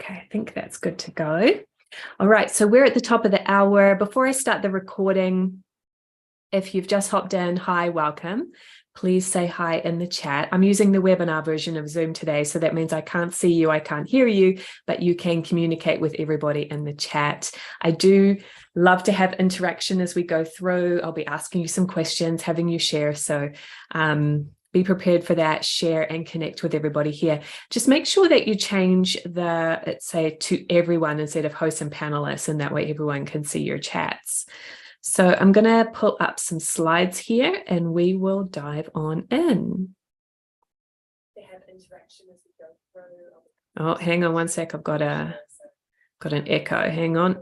Okay, I think that's good to go. All right, so we're at the top of the hour. Before I start the recording, if you've just hopped in, hi, welcome. Please say hi in the chat. I'm using the webinar version of Zoom today, so that means I can't see you, I can't hear you, but you can communicate with everybody in the chat. I do love to have interaction as we go through. I'll be asking you some questions, having you share, so be prepared for that, share and connect with everybody here. Just make sure that you change let's say to everyone instead of hosts and panelists, and that way everyone can see your chats. So I'm going to pull up some slides here and we will dive on in. They have interaction as we go through. Oh, hang on one sec. I've got an echo. Hang on.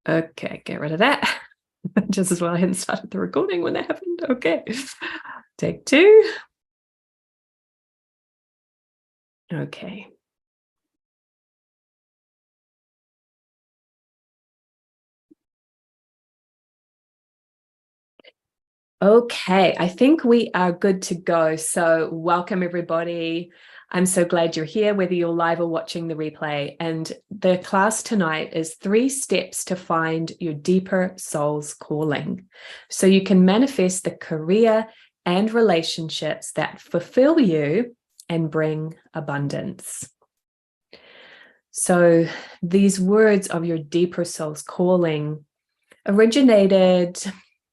Okay, get rid of that. Just as well I hadn't started the recording when that happened. Okay, take two. Okay. Okay, I think we are good to go. So welcome everybody. I'm so glad you're here, whether you're live or watching the replay. And the class tonight is 3 steps to find your deeper soul's calling, so you can manifest the career and relationships that fulfill you and bring abundance. So these words of your deeper soul's calling originated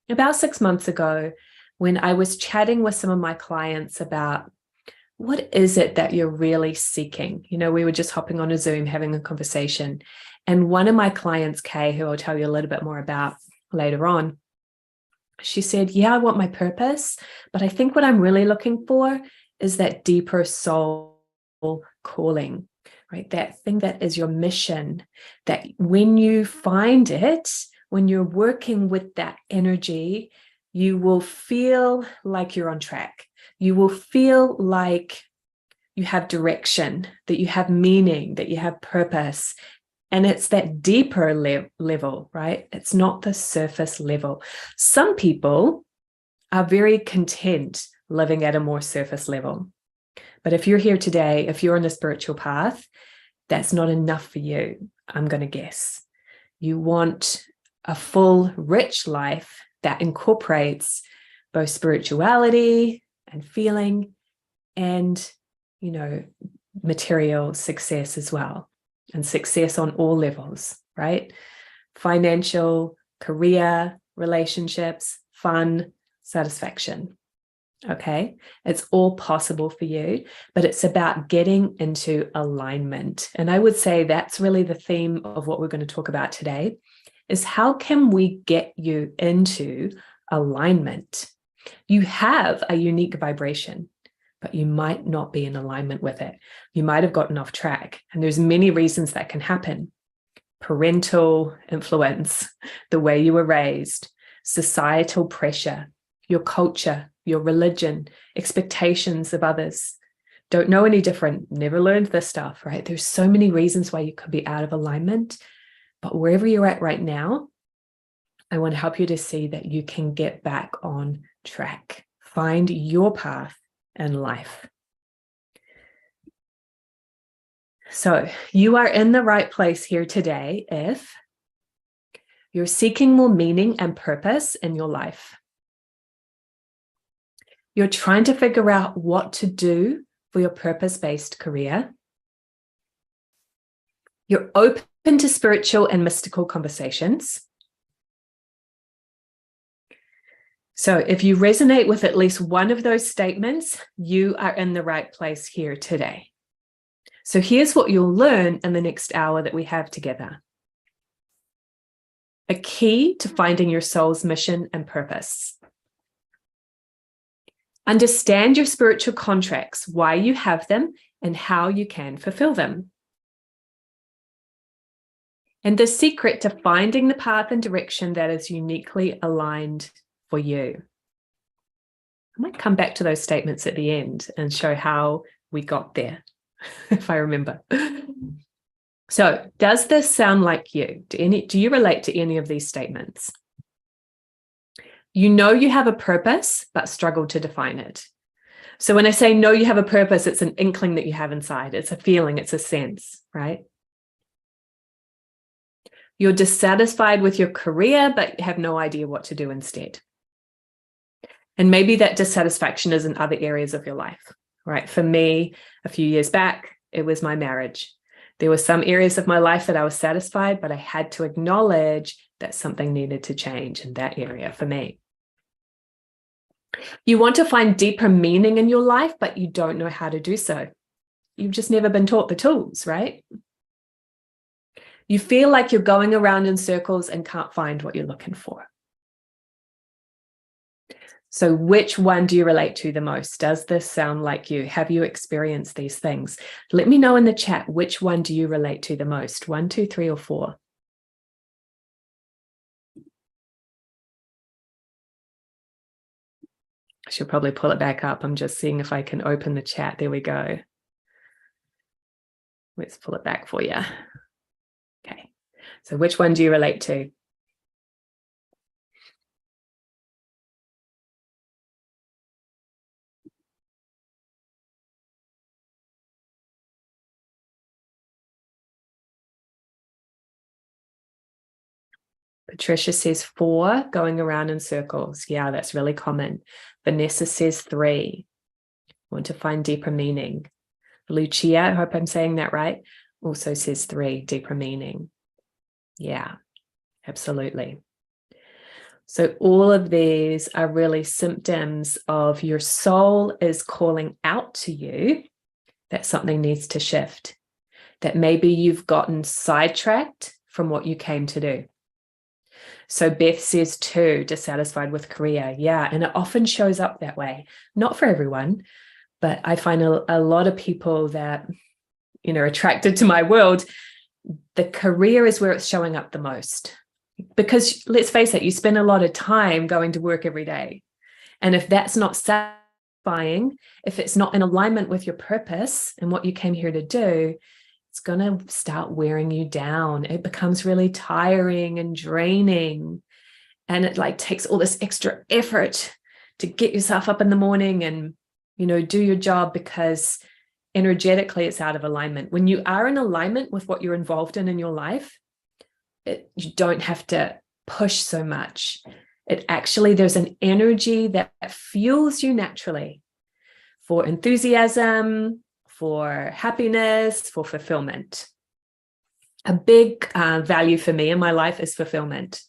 about 6 months ago when I was chatting with some of my clients about what is it that you're really seeking. You know, we were just hopping on a Zoom having a conversation, and one of my clients, Kay, who I'll tell you a little bit more about later on, she said, yeah, I want my purpose, but I think what I'm really looking for is that deeper soul calling, right? That thing that is your mission, that when you find it, when you're working with that energy, you will feel like you're on track. You will feel like you have direction, that you have meaning, that you have purpose. And it's that deeper level, right? It's not the surface level. Some people are very content living at a more surface level. But if you're here today, if you're on the spiritual path, that's not enough for you, I'm going to guess. You want a full, rich life that incorporates both spirituality and feeling and, you know, material success as well, and success on all levels, right? Financial, career, relationships, fun, satisfaction. Okay, it's all possible for you, but it's about getting into alignment. And I would say that's really the theme of what we're going to talk about today, is how can we get you into alignment? You have a unique vibration, but you might not be in alignment with it. You might have gotten off track, and there's many reasons that can happen. Parental influence, the way you were raised, societal pressure, your culture, your religion, expectations of others. Don't know any different, never learned this stuff, right? There's so many reasons why you could be out of alignment. But wherever you're at right now, I want to help you to see that you can get back on track. Find your path in life. So you are in the right place here today if you're seeking more meaning and purpose in your life. You're trying to figure out what to do for your purpose-based career. You're open to spiritual and mystical conversations. So if you resonate with at least one of those statements, you are in the right place here today. So here's what you'll learn in the next hour that we have together. A key to finding your soul's mission and purpose. Understand your spiritual contracts, why you have them, and how you can fulfill them. And the secret to finding the path and direction that is uniquely aligned for you. I might come back to those statements at the end and show how we got there, if I remember. So, does this sound like you? Do you relate to any of these statements? You know you have a purpose, but struggle to define it. So when I say know you have a purpose, it's an inkling that you have inside. It's a feeling, it's a sense, right? You're dissatisfied with your career, but have no idea what to do instead. And maybe that dissatisfaction is in other areas of your life, right? For me, a few years back, it was my marriage. There were some areas of my life that I was satisfied, but I had to acknowledge that something needed to change in that area for me. You want to find deeper meaning in your life, but you don't know how to do so. You've just never been taught the tools, right? You feel like you're going around in circles and can't find what you're looking for. So which one do you relate to the most? Does this sound like you? Have you experienced these things? Let me know in the chat, which one do you relate to the most? 1, 2, 3, or 4? I should probably pull it back up. I'm just seeing if I can open the chat. There we go. Let's pull it back for you. Okay. So which one do you relate to? Patricia says 4, going around in circles. Yeah, that's really common. Vanessa says 3, want to find deeper meaning. Lucia, I hope I'm saying that right, also says 3, deeper meaning. Yeah, absolutely. So all of these are really symptoms of your soul is calling out to you that something needs to shift, that maybe you've gotten sidetracked from what you came to do. So Beth says 2, dissatisfied with career. Yeah, and it often shows up that way. Not for everyone, but I find a lot of people that, you know, are attracted to my world, the career is where it's showing up the most. Because let's face it, you spend a lot of time going to work every day. And if that's not satisfying, if it's not in alignment with your purpose and what you came here to do, it's going to start wearing you down. It becomes really tiring and draining. And it like takes all this extra effort to get yourself up in the morning and, you know, do your job, because energetically it's out of alignment. When you are in alignment with what you're involved in your life, you don't have to push so much. It actually, there's an energy that fuels you naturally for enthusiasm, for happiness, for fulfillment. A big value for me in my life is fulfillment.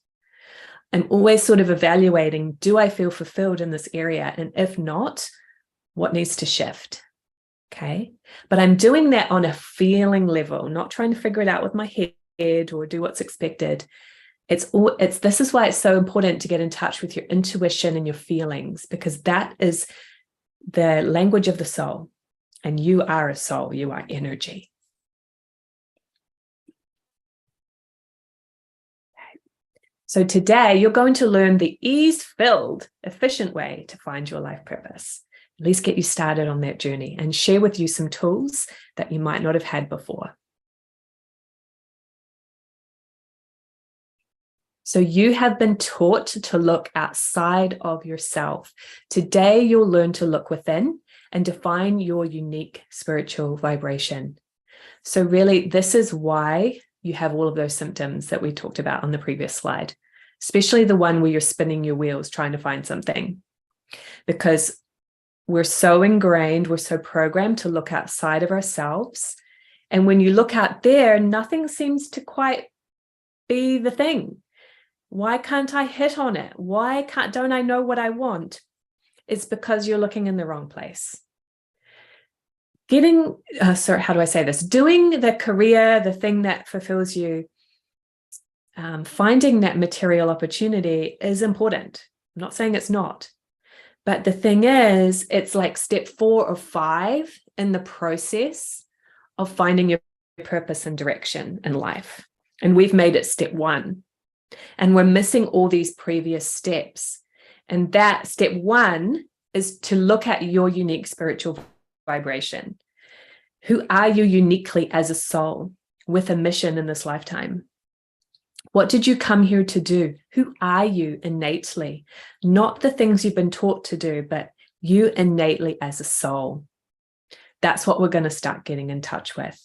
I'm always sort of evaluating, do I feel fulfilled in this area? And if not, what needs to shift? Okay. But I'm doing that on a feeling level, not trying to figure it out with my head or do what's expected. This is why it's so important to get in touch with your intuition and your feelings, because that is the language of the soul. And you are a soul, you are energy. Okay. So today you're going to learn the ease-filled, efficient way to find your life purpose. At least get you started on that journey, and share with you some tools that you might not have had before. So you have been taught to look outside of yourself. Today, you'll learn to look within and define your unique spiritual vibration. So really, this is why you have all of those symptoms that we talked about on the previous slide, especially the one where you're spinning your wheels trying to find something, because we're so ingrained, we're so programmed to look outside of ourselves. And when you look out there, nothing seems to quite be the thing. Why can't I hit on it? Don't I know what I want? It's because you're looking in the wrong place. Doing the career, the thing that fulfills you, finding that material opportunity is important. I'm not saying it's not. But the thing is, it's like step 4 or 5 in the process of finding your purpose and direction in life. And we've made it step 1. And we're missing all these previous steps. And that step 1 is to look at your unique spiritual vibration. Who are you uniquely as a soul with a mission in this lifetime? What did you come here to do? Who are you innately? Not the things you've been taught to do, but you innately as a soul. That's what we're going to start getting in touch with.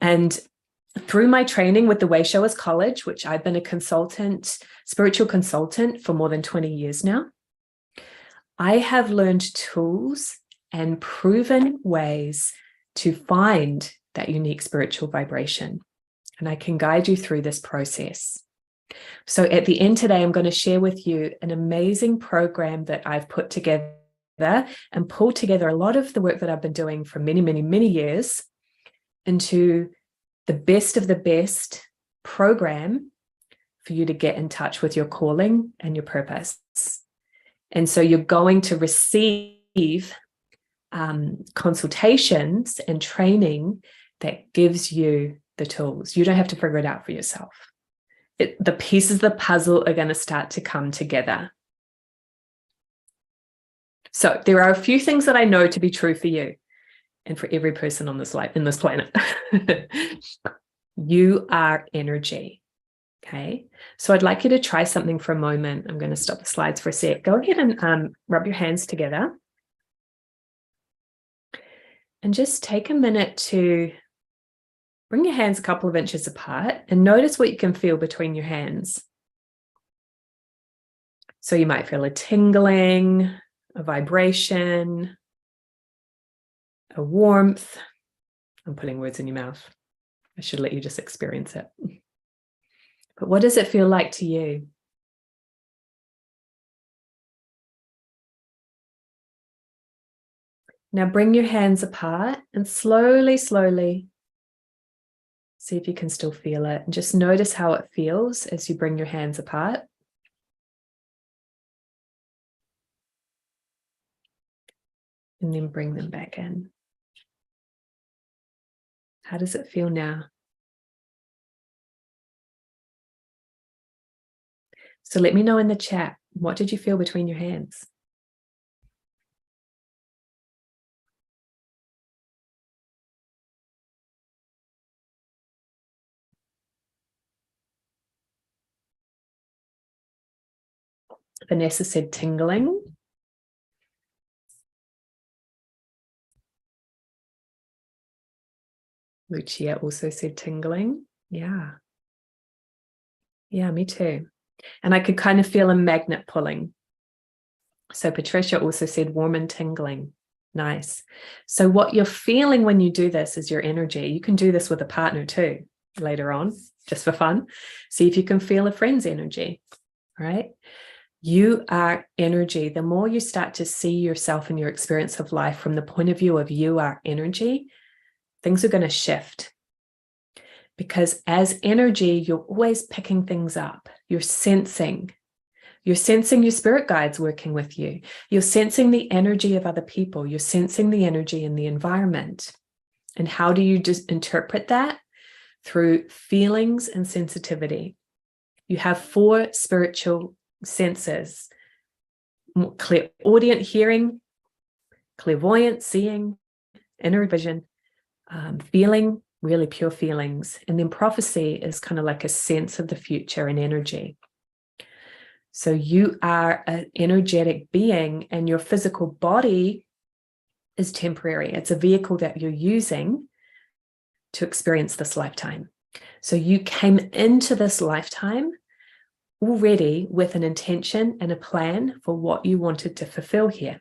And through my training with the Way Showers College, which I've been a consultant, spiritual consultant for more than 20 years now, I have learned tools and proven ways to find that unique spiritual vibration. And I can guide you through this process. So at the end today, I'm going to share with you an amazing program that I've put together and pulled together a lot of the work that I've been doing for many, many, many years into the best program for you to get in touch with your calling and your purpose. And so you're going to receive consultations and training that gives you the tools. You don't have to figure it out for yourself. The pieces of the puzzle are going to start to come together. So there are a few things that I know to be true for you and for every person on this life, in this planet. You are energy. Okay. So I'd like you to try something for a moment. I'm going to stop the slides for a sec. Go ahead and rub your hands together. And just take a minute to bring your hands a couple of inches apart and notice what you can feel between your hands. So you might feel a tingling, a vibration, a warmth. I'm putting words in your mouth. I should let you just experience it. But what does it feel like to you? Now bring your hands apart and slowly see if you can still feel it. And just notice how it feels as you bring your hands apart. And then bring them back in. How does it feel now? So let me know in the chat, what did you feel between your hands? Vanessa said tingling. Lucia also said tingling. Yeah. Yeah, me too. And I could kind of feel a magnet pulling. So Patricia also said warm and tingling. Nice. So what you're feeling when you do this is your energy. You can do this with a partner too later on, just for fun. See if you can feel a friend's energy, right? You are energy. The more you start to see yourself and your experience of life from the point of view of you are energy, things are going to shift. Because as energy, you're always picking things up. You're sensing your spirit guides working with you. You're sensing the energy of other people. You're sensing the energy in the environment. And how do you just interpret that? Through feelings and sensitivity. You have 4 spiritual senses: clairaudient hearing, clairvoyant seeing, inner vision, feeling, really pure feelings. And then prophecy is kind of like a sense of the future and energy. So you are an energetic being, and your physical body is temporary. It's a vehicle that you're using to experience this lifetime. So you came into this lifetime already with an intention and a plan for what you wanted to fulfill here.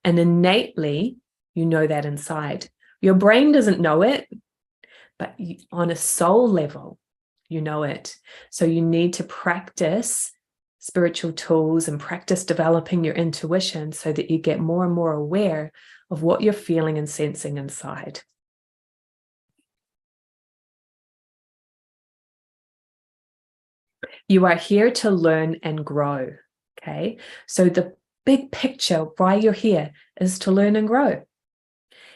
And innately, you know that inside. Your brain doesn't know it, but on a soul level, you know it. So you need to practice spiritual tools and practice developing your intuition so that you get more and more aware of what you're feeling and sensing inside. You are here to learn and grow, okay? So the big picture, why you're here, is to learn and grow.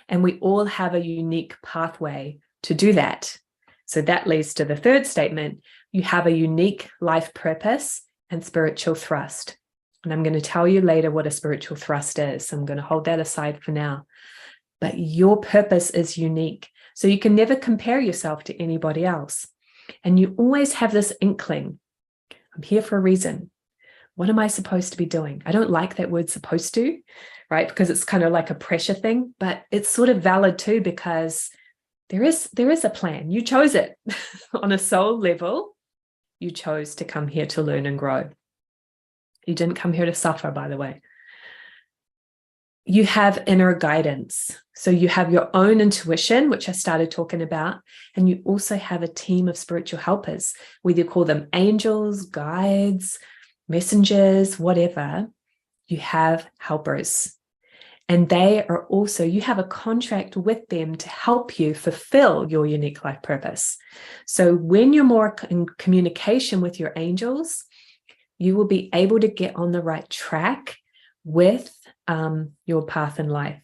And we all have a unique pathway to do that. So that leads to the third statement. You have a unique life purpose and spiritual thrust. And I'm going to tell you later what a spiritual thrust is. I'm going to hold that aside for now. But your purpose is unique. So you can never compare yourself to anybody else. And you always have this inkling. I'm here for a reason. What am I supposed to be doing? I don't like that word supposed to, right? Because it's kind of like a pressure thing, but it's sort of valid too, because there is a plan. You chose it on a soul level. You chose to come here to learn and grow. You didn't come here to suffer, by the way. You have inner guidance. So you have your own intuition, which I started talking about, and you also have a team of spiritual helpers, whether you call them angels, guides, messengers, whatever. You have helpers. And they are also, you have a contract with them to help you fulfill your unique life purpose. So when you're more in communication with your angels, you will be able to get on the right track with your path in life.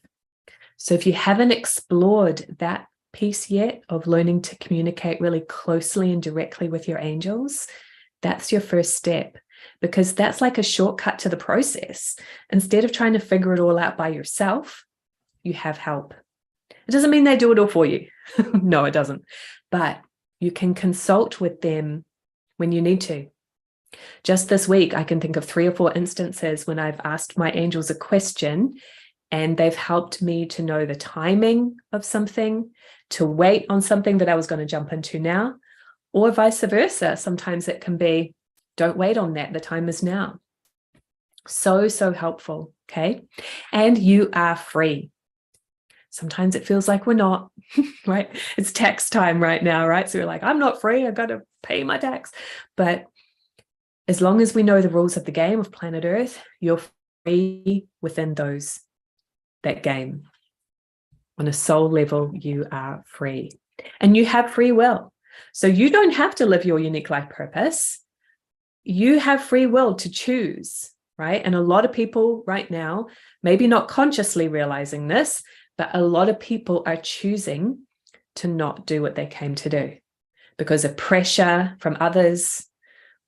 So if you haven't explored that piece yet of learning to communicate really closely and directly with your angels, that's your first step, because that's like a shortcut to the process. Instead of trying to figure it all out by yourself, you have help. It doesn't mean they do it all for you. No, it doesn't. But you can consult with them when you need to. Just this week, I can think of 3 or 4 instances when I've asked my angels a question and they've helped me to know the timing of something, to wait on something that I was going to jump into now, or vice versa. Sometimes it can be, don't wait on that. The time is now. So helpful. Okay. And you are free. Sometimes it feels like we're not, right? It's tax time right now, right? So you're like, I'm not free. I've got to pay my tax. But as long as we know the rules of the game of planet Earth, you're free within that game. On a soul level, you are free. And you have free will. So you don't have to live your unique life purpose. You have free will to choose, right? And a lot of people right now, maybe not consciously realizing this, but a lot of people are choosing to not do what they came to do because of pressure from others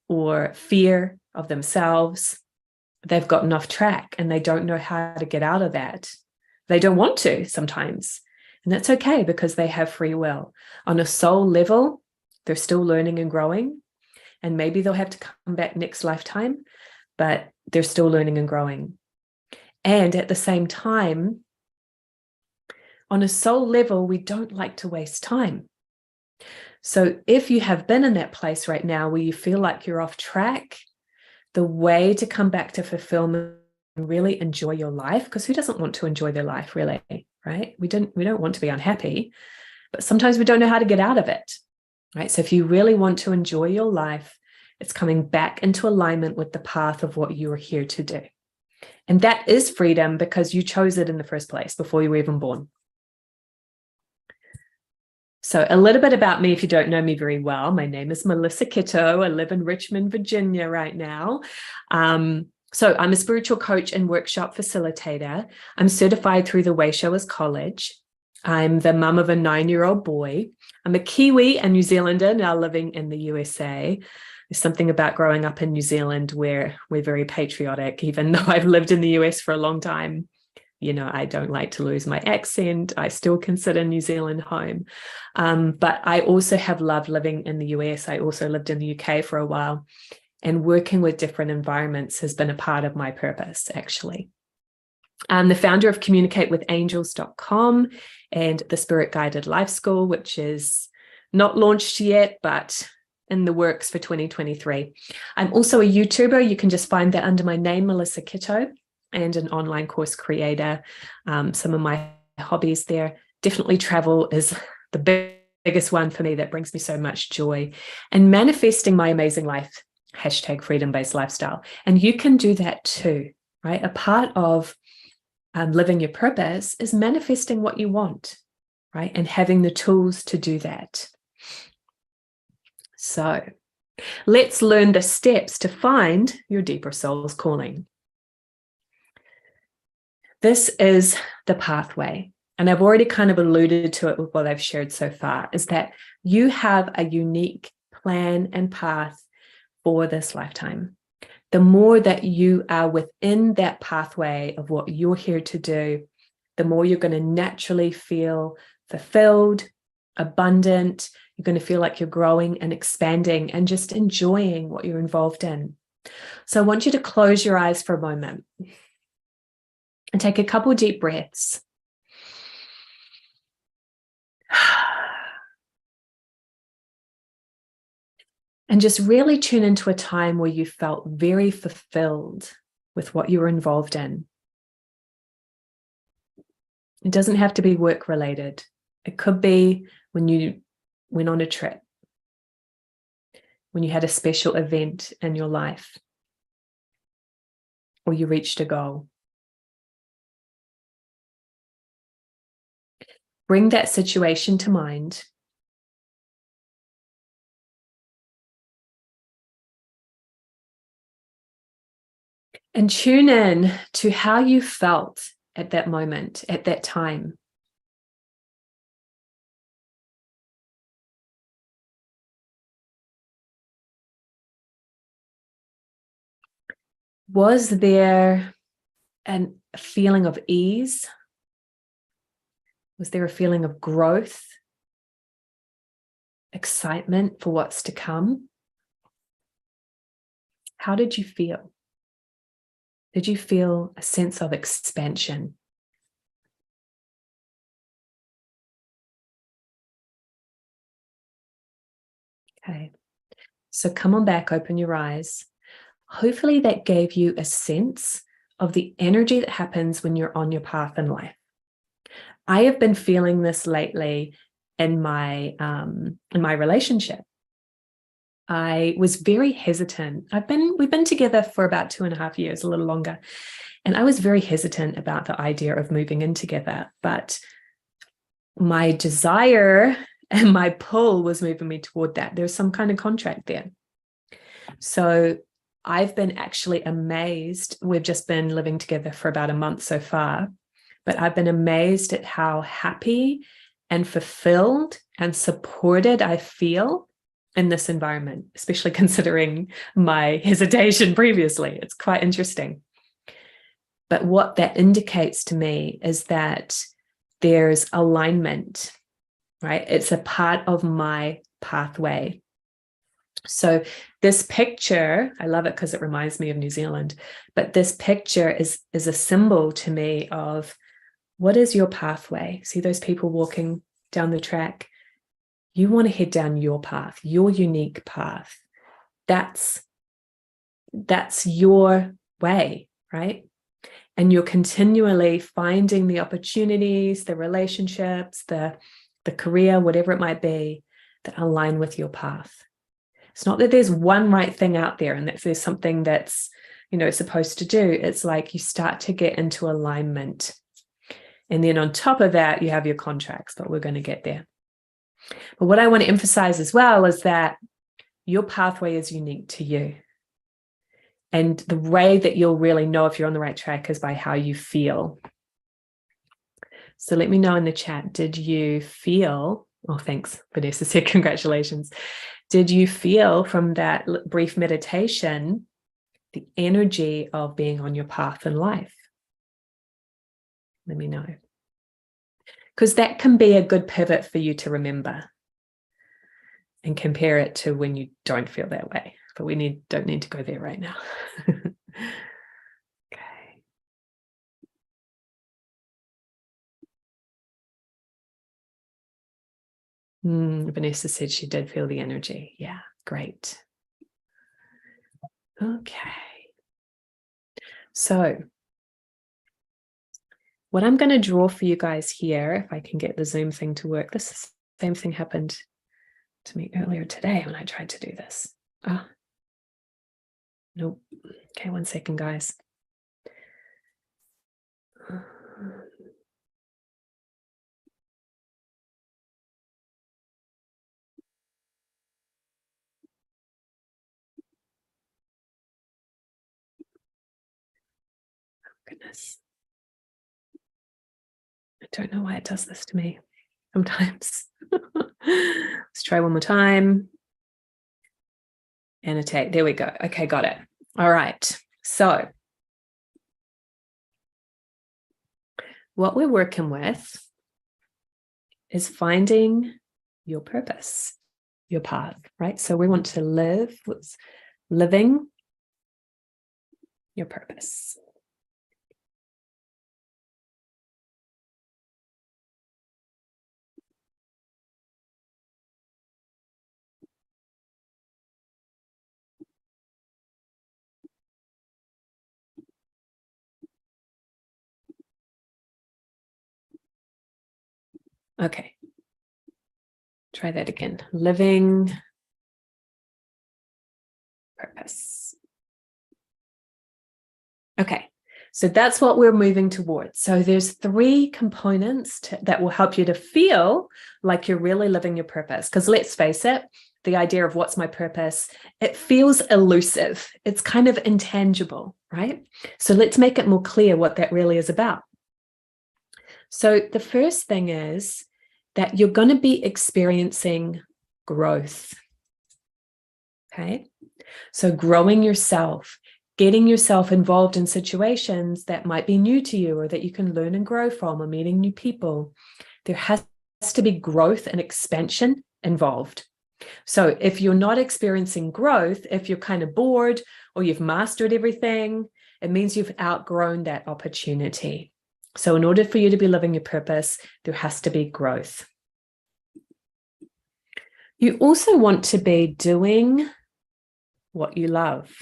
or fear of themselves. They've gotten off track and they don't know how to get out of that. They don't want to sometimes. And that's okay because they have free will. On a soul level, they're still learning and growing. And maybe they'll have to come back next lifetime, but they're still learning and growing. And at the same time, on a soul level, we don't like to waste time. So if you have been in that place right now where you feel like you're off track, the way to come back to fulfillment and really enjoy your life, because who doesn't want to enjoy their life, really, right? We don't want to be unhappy, but sometimes we don't know how to get out of it, right? So if you really want to enjoy your life, it's coming back into alignment with the path of what you are here to do. And that is freedom because you chose it in the first place before you were even born. So a little bit about me, if you don't know me very well. My name is Melissa Kitto. I live in Richmond, Virginia right now. So I'm a spiritual coach and workshop facilitator. I'm certified through the Wayshowers College. I'm the mum of a 9-year-old boy. I'm a Kiwi and New Zealander now living in the USA. There's something about growing up in New Zealand where we're very patriotic, even though I've lived in the US for a long time. You know, I don't like to lose my accent. I still consider New Zealand home. But I also have loved living in the US. I also lived in the UK for a while. And working with different environments has been a part of my purpose, actually. I'm the founder of CommunicateWithAngels.com and the Spirit Guided Life School, which is not launched yet, but in the works for 2023. I'm also a YouTuber. You can just find that under my name, Melissa Kitto, and an online course creator. Some of my hobbies there, definitely travel is the biggest one for me that brings me so much joy, and manifesting my amazing life, #freedom-based lifestyle. And you can do that too, right? A part of living your purpose is manifesting what you want, right? And having the tools to do that. So let's learn the steps to find your deeper soul's calling. This is the pathway. And I've already kind of alluded to it with what I've shared so far, is that you have a unique plan and path for this lifetime. The more that you are within that pathway of what you're here to do, the more you're going to naturally feel fulfilled, abundant. You're going to feel like you're growing and expanding and just enjoying what you're involved in. So I want you to close your eyes for a moment and take a couple of deep breaths. And just really tune into a time where you felt very fulfilled with what you were involved in. It doesn't have to be work related. It could be when you went on a trip, when you had a special event in your life, or you reached a goal. Bring that situation to mind. And tune in to how you felt at that moment, at that time. Was there a feeling of ease? Was there a feeling of growth? Excitement for what's to come? How did you feel? Did you feel a sense of expansion? Okay, so come on back, open your eyes. Hopefully that gave you a sense of the energy that happens when you're on your path in life. I have been feeling this lately in my relationship. I was very hesitant. We've been together for about 2.5 years, a little longer. And I was very hesitant about the idea of moving in together, but my desire and my pull was moving me toward that. There's some kind of contract there. So I've been actually amazed. We've just been living together for about a month so far, but I've been amazed at how happy and fulfilled and supported I feel in this environment, especially considering my hesitation previously. It's quite interesting. But what that indicates to me is that there's alignment, right? It's a part of my pathway. So this picture, I love it because it reminds me of New Zealand, but this picture is a symbol to me of what is your pathway? See those people walking down the track? You want to head down your path, your unique path. That's your way, right? And you're continually finding the opportunities, the relationships, the career, whatever it might be, that align with your path. It's not that there's one right thing out there and that there's something that's, supposed to do. It's like you start to get into alignment. And then on top of that, you have your contracts, but we're going to get there. But what I want to emphasize as well is that your pathway is unique to you. And the way that you'll really know if you're on the right track is by how you feel. So let me know in the chat, did you feel, oh, thanks, Vanessa said congratulations. Did you feel from that brief meditation the energy of being on your path in life? Let me know. Because that can be a good pivot for you to remember and compare it to when you don't feel that way. But we don't need to go there right now. Okay. Vanessa said she did feel the energy. Yeah, great. Okay. So what I'm going to draw for you guys here, if I can get the Zoom thing to work, this same thing happened to me earlier today when I tried to do this. Nope. Okay, 1 second, guys. Goodness. I don't know why it does this to me sometimes. Let's try one more time. Annotate. There we go. Okay, got it. All right. So what we're working with is finding your purpose, your path, right? So we want to live, living your purpose. Okay. Try that again. Living purpose. Okay. So that's what we're moving towards. So there's 3 components that will help you to feel like you're really living your purpose. Because let's face it, the idea of what's my purpose, it feels elusive. It's kind of intangible, right? So let's make it more clear what that really is about. So the first thing is that you're going to be experiencing growth. Okay. So growing yourself, getting yourself involved in situations that might be new to you or that you can learn and grow from, or meeting new people. There has to be growth and expansion involved. So if you're not experiencing growth, if you're kind of bored or you've mastered everything, it means you've outgrown that opportunity. So in order for you to be living your purpose, there has to be growth. You also want to be doing what you love.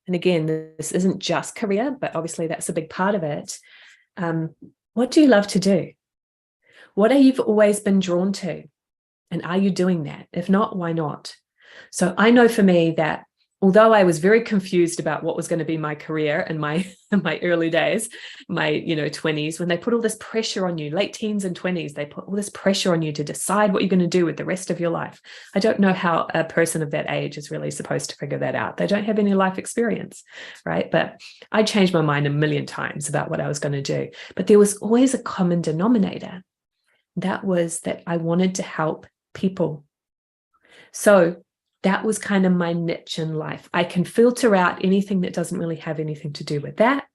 And again, this isn't just career, but obviously that's a big part of it. What do you love to do? What have you always been drawn to? And are you doing that? If not, why not? So I know for me that although I was very confused about what was going to be my career in my early days, my 20s, when they put all this pressure on you, late teens and 20s, they put all this pressure on you to decide what you're going to do with the rest of your life. I don't know how a person of that age is really supposed to figure that out. They don't have any life experience, right? But I changed my mind a million times about what I was going to do. But there was always a common denominator. That was that I wanted to help people. So that was kind of my niche in life. I can filter out anything that doesn't really have anything to do with that.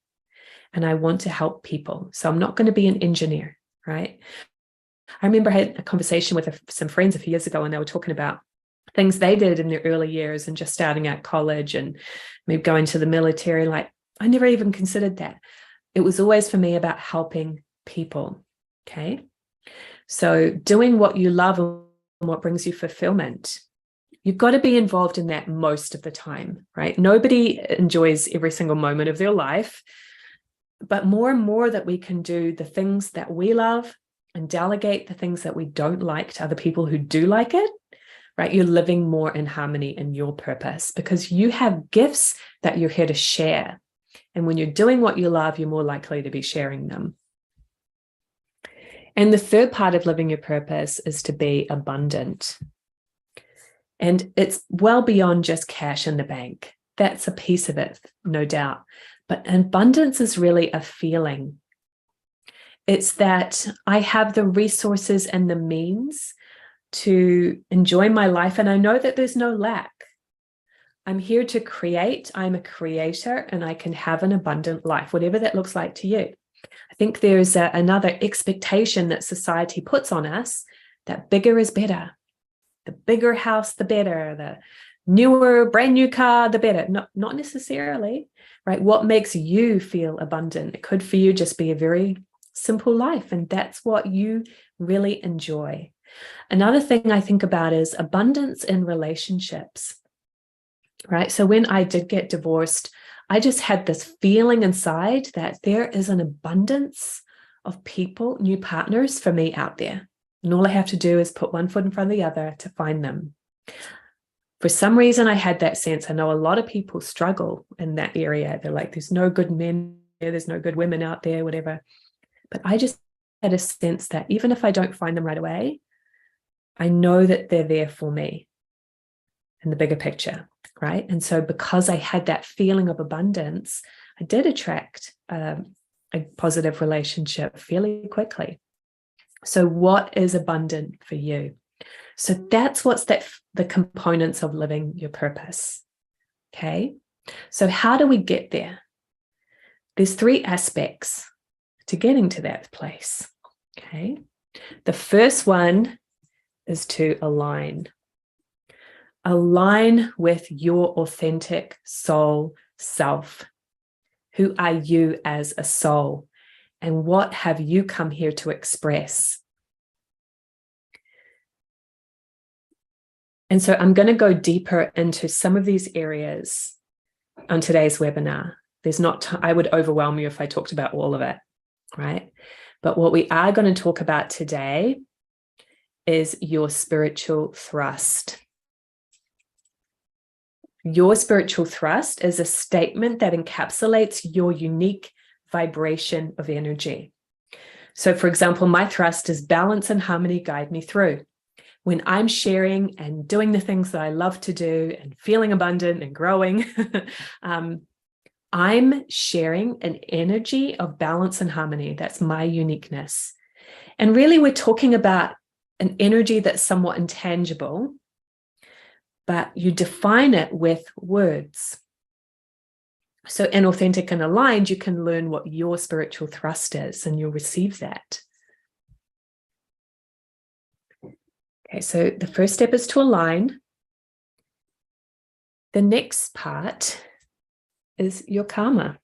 And I want to help people. So I'm not going to be an engineer, right? I remember I had a conversation with some friends a few years ago, and they were talking about things they did in their early years and just starting out college and maybe going to the military. Like, I never even considered that. It was always for me about helping people. Okay. So doing what you love and what brings you fulfillment. You've got to be involved in that most of the time, right? Nobody enjoys every single moment of their life, but more and more that we can do the things that we love and delegate the things that we don't like to other people who do like it, right? You're living more in harmony in your purpose because you have gifts that you're here to share. And when you're doing what you love, you're more likely to be sharing them. And the third part of living your purpose is to be abundant. And it's well beyond just cash in the bank. That's a piece of it, no doubt. But abundance is really a feeling. It's that I have the resources and the means to enjoy my life. And I know that there's no lack. I'm here to create. I'm a creator and I can have an abundant life, whatever that looks like to you. I think there's another expectation that society puts on us that bigger is better. The bigger house, the better. The newer, brand new car, the better. Not necessarily, right? What makes you feel abundant? It could for you just be a very simple life, and that's what you really enjoy. Another thing I think about is abundance in relationships, right? So when I did get divorced, I just had this feeling inside that there is an abundance of people, new partners for me out there. And all I have to do is put one foot in front of the other to find them. For some reason, I had that sense. I know a lot of people struggle in that area. They're like, there's no good men there, there's no good women out there, whatever. But I just had a sense that even if I don't find them right away, I know that they're there for me in the bigger picture, right? And so because I had that feeling of abundance, I did attract a positive relationship fairly quickly. So what is abundant for you? So that's what's the components of living your purpose. Okay. So how do we get there? There's 3 aspects to getting to that place. Okay. The first one is to align. Align with your authentic soul self. Who are you as a soul? And what have you come here to express? And so I'm going to go deeper into some of these areas on today's webinar. I would overwhelm you if I talked about all of it, right? But what we are going to talk about today is your spiritual thrust. Your spiritual thrust is a statement that encapsulates your unique vibration of energy. So, for example, my thrust is balance and harmony guide me through. When I'm sharing and doing the things that I love to do and feeling abundant and growing, I'm sharing an energy of balance and harmony. That's my uniqueness. And really, we're talking about an energy that's somewhat intangible, but you define it with words. So in Authentic and Aligned, you can learn what your spiritual thrust is, and you'll receive that. Okay, so the first step is to align. The next part is your karma.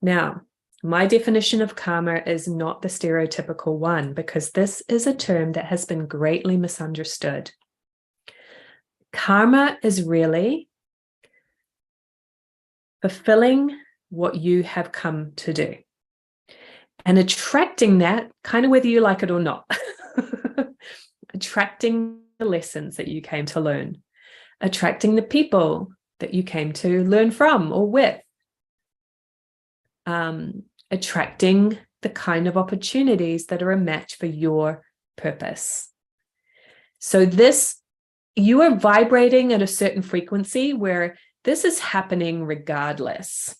Now, my definition of karma is not the stereotypical one, because this is a term that has been greatly misunderstood. Karma is really fulfilling what you have come to do and attracting that, kind of whether you like it or not. Attracting the lessons that you came to learn, attracting the people that you came to learn from or with, attracting the kind of opportunities that are a match for your purpose. So you are vibrating at a certain frequency where this is happening regardless.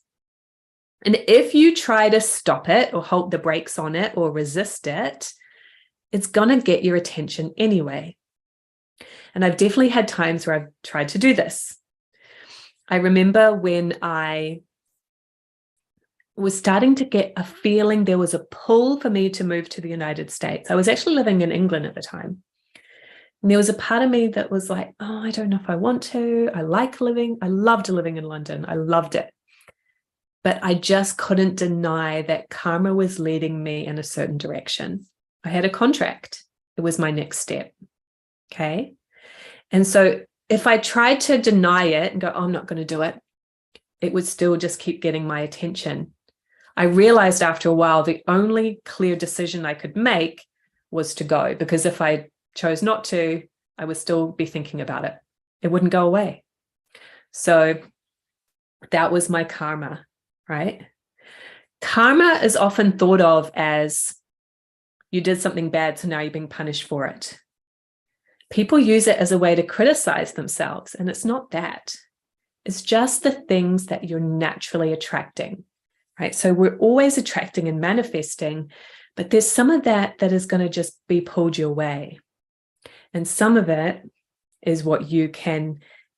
And if you try to stop it or hold the brakes on it or resist it, it's going to get your attention anyway. And I've definitely had times where I've tried to do this. I remember when I was starting to get a feeling there was a pull for me to move to the United States. I was actually living in England at the time. And there was a part of me that was like, oh, I don't know if I want to. I loved living in London. I loved it. But I just couldn't deny that karma was leading me in a certain direction. I had a contract. It was my next step. Okay. And so if I tried to deny it and go, oh, I'm not going to do it, it would still just keep getting my attention. I realized after a while, the only clear decision I could make was to go, because if I chose not to, I would still be thinking about it. It wouldn't go away. So that was my karma, right? Karma is often thought of as you did something bad, so now you're being punished for it. People use it as a way to criticize themselves, and it's not that. It's just the things that you're naturally attracting, right? So we're always attracting and manifesting, but there's some of that is going to just be pulled your way. And some of it is what you can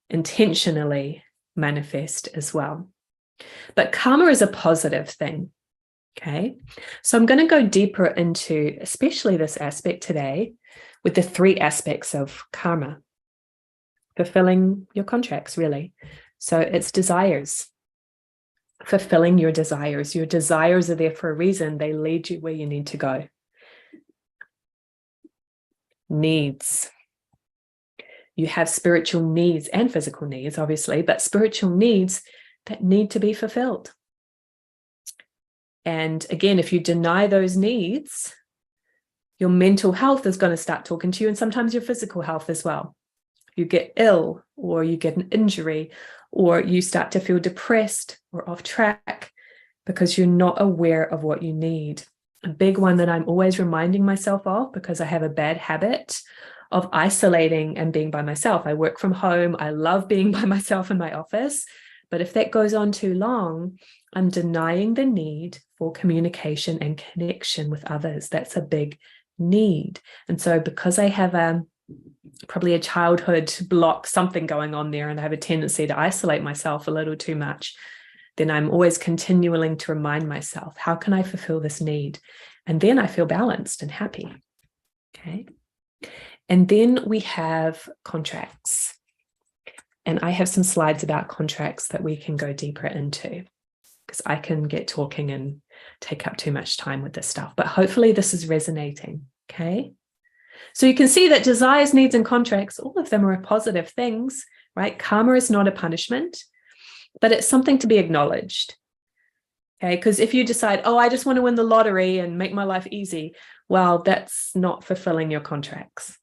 intentionally manifest as well. But karma is a positive thing, okay? So I'm going to go deeper into especially this aspect today with the 3 aspects of karma. Fulfilling your contracts, really. So it's desires. Fulfilling your desires. Your desires are there for a reason. They lead you where you need to go. Needs. You have spiritual needs and physical needs, obviously, but spiritual needs that need to be fulfilled. And again, if you deny those needs, your mental health is going to start talking to you, and sometimes your physical health as well. You get ill, or you get an injury, or you start to feel depressed or off track because you're not aware of what you need. A big one that I'm always reminding myself of, because I have a bad habit of isolating and being by myself. I work from home. I love being by myself in my office. But if that goes on too long, I'm denying the need for communication and connection with others. That's a big need. And so because I have probably a childhood block, something going on there, and I have a tendency to isolate myself a little too much, then I'm always continuing to remind myself, how can I fulfill this need? And then I feel balanced and happy. Okay. And then we have contracts. And I have some slides about contracts that we can go deeper into, because I can get talking and take up too much time with this stuff. But hopefully this is resonating, okay? So you can see that desires, needs, and contracts, all of them are positive things, right? Karma is not a punishment, but it's something to be acknowledged, okay? Because if you decide, oh, I just want to win the lottery and make my life easy, well, that's not fulfilling your contracts,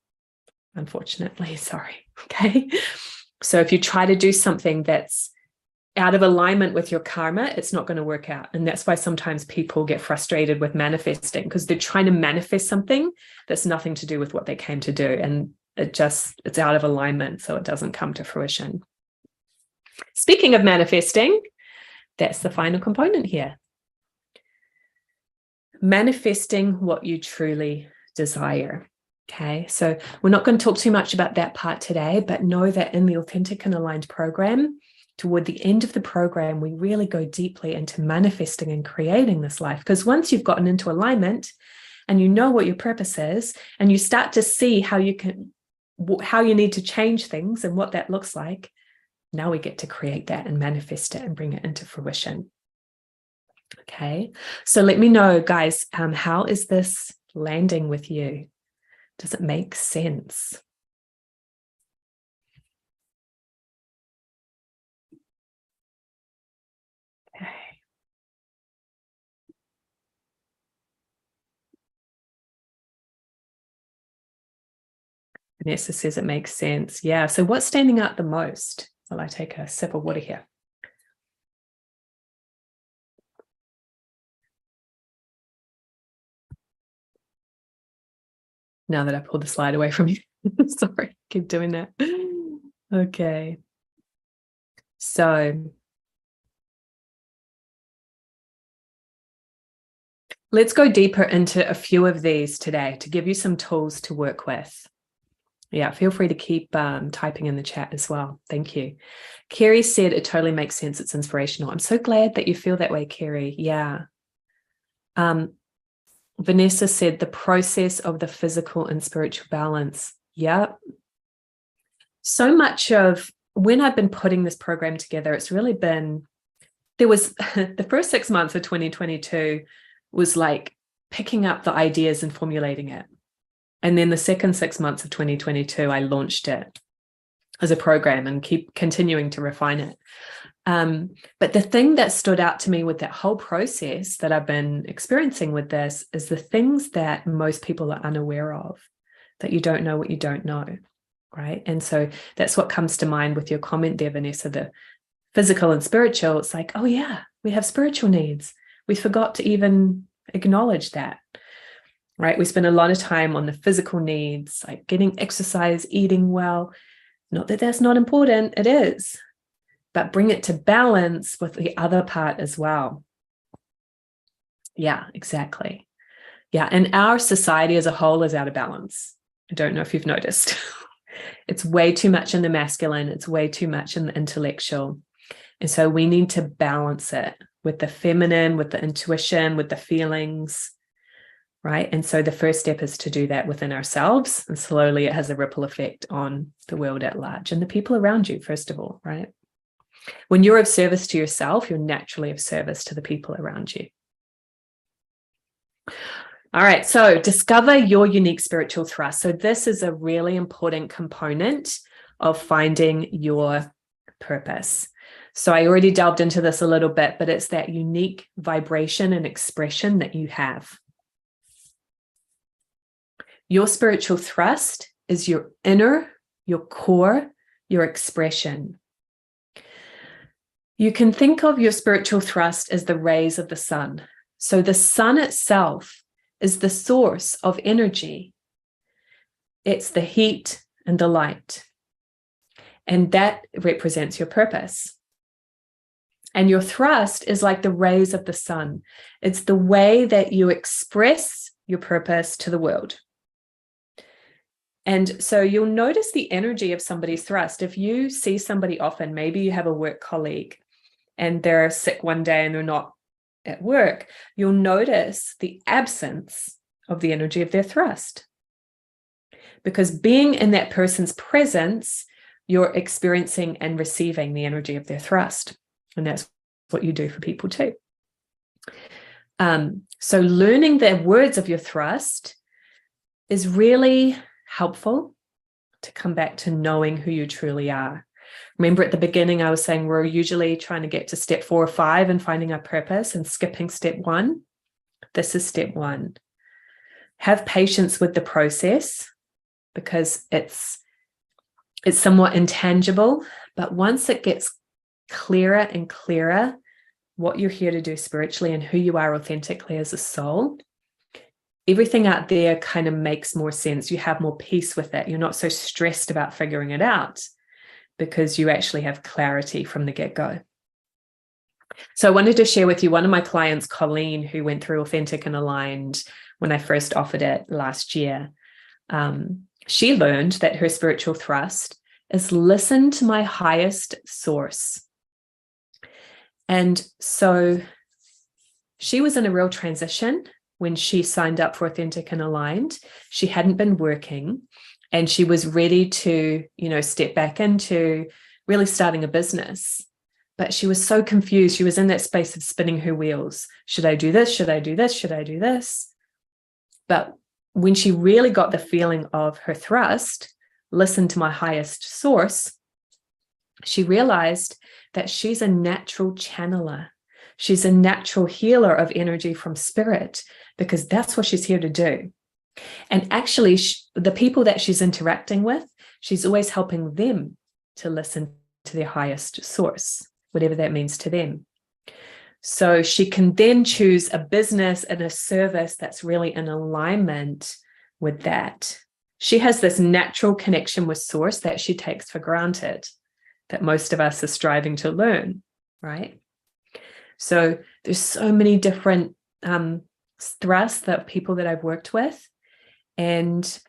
unfortunately, sorry, okay? So if you try to do something that's out of alignment with your karma, it's not going to work out. And that's why sometimes people get frustrated with manifesting, because they're trying to manifest something that's nothing to do with what they came to do. And it's out of alignment, so it doesn't come to fruition. Speaking of manifesting, that's the final component here. Manifesting what you truly desire. Okay, so we're not going to talk too much about that part today, but know that in the Authentic and Aligned program, toward the end of the program, we really go deeply into manifesting and creating this life. Because once you've gotten into alignment and you know what your purpose is, and you start to see how you need to change things and what that looks like, now we get to create that and manifest it and bring it into fruition. Okay, so let me know, guys, how is this landing with you? Does it make sense? Okay. Vanessa says it makes sense. Yeah, so what's standing out the most? Well, I take a sip of water here. Now that I pulled the slide away from you. Sorry, keep doing that. Okay. So let's go deeper into a few of these today to give you some tools to work with. Yeah, feel free to keep typing in the chat as well. Thank you. Kerry said it totally makes sense. It's inspirational. I'm so glad that you feel that way, Kerry. Yeah. Vanessa said the process of the physical and spiritual balance. Yep. So much of when I've been putting this program together, it's really been, there was the first 6 months of 2022 was like picking up the ideas and formulating it. And then the second 6 months of 2022, I launched it as a program and keep continuing to refine it. But the thing that stood out to me with that whole process that I've been experiencing with this is the things that most people are unaware of, that you don't know what you don't know, right? And so that's what comes to mind with your comment there, Vanessa, the physical and spiritual. It's like, oh yeah, we have spiritual needs. We forgot to even acknowledge that, right? We spend a lot of time on the physical needs, like getting exercise, eating well. Not that that's not important, it is. But bring it to balance with the other part as well. Yeah, exactly. Yeah, and our society as a whole is out of balance. I don't know if you've noticed. It's way too much in the masculine. It's way too much in the intellectual. And so we need to balance it with the feminine, with the intuition, with the feelings, right? And so the first step is to do that within ourselves. And slowly it has a ripple effect on the world at large and the people around you, first of all, right? When you're of service to yourself, you're naturally of service to the people around you. All right, so discover your unique spiritual thrust. So this is a really important component of finding your purpose. So I already delved into this a little bit, but it's that unique vibration and expression that you have. Your spiritual thrust is your inner, your core, your expression. You can think of your spiritual thrust as the rays of the sun. So the sun itself is the source of energy. It's the heat and the light. And that represents your purpose. And your thrust is like the rays of the sun. It's the way that you express your purpose to the world. And so you'll notice the energy of somebody's thrust. If you see somebody often, maybe you have a work colleague and they're sick one day and they're not at work, you'll notice the absence of the energy of their thrust. because being in that person's presence, you're experiencing and receiving the energy of their thrust. And that's what you do for people too. So learning the words of your thrust is really helpful to come back to knowing who you truly are. Remember at the beginning, I was saying we're usually trying to get to step 4 or 5 and finding our purpose and skipping step 1. This is step 1. Have patience with the process because it's somewhat intangible, but once it gets clearer and clearer what you're here to do spiritually and who you are authentically as a soul, everything out there kind of makes more sense. You have more peace with it. You're not so stressed about figuring it out because you actually have clarity from the get-go. So I wanted to share with you one of my clients, Colleen, who went through Authentic and Aligned when I first offered it last year. She learned that her spiritual thrust is listen to my highest source. And so she was in a real transition when she signed up for Authentic and Aligned. She hadn't been working and she was ready to, step back into really starting a business. But she was so confused. She was in that space of spinning her wheels. Should I do this? Should I do this? Should I do this? But when she really got the feeling of her thrust, listen to my highest source, she realized that she's a natural channeler. She's a natural healer of energy from spirit because that's what she's here to do. And actually, the people that she's interacting with, she's always helping them to listen to their highest source, whatever that means to them. So she can then choose a business and a service that's really in alignment with that. She has this natural connection with source that she takes for granted, that most of us are striving to learn, right? So there's so many different thrusts that people that I've worked with. And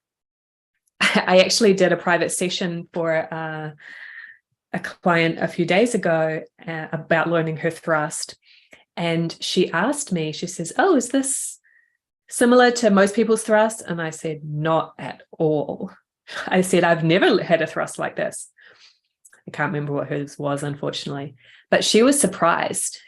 I actually did a private session for a client a few days ago about learning her thrust. And she asked me, she says, "Oh, is this similar to most people's thrust?" And I said, "Not at all." I said, "I've never had a thrust like this." I can't remember what hers was, unfortunately. But she was surprised.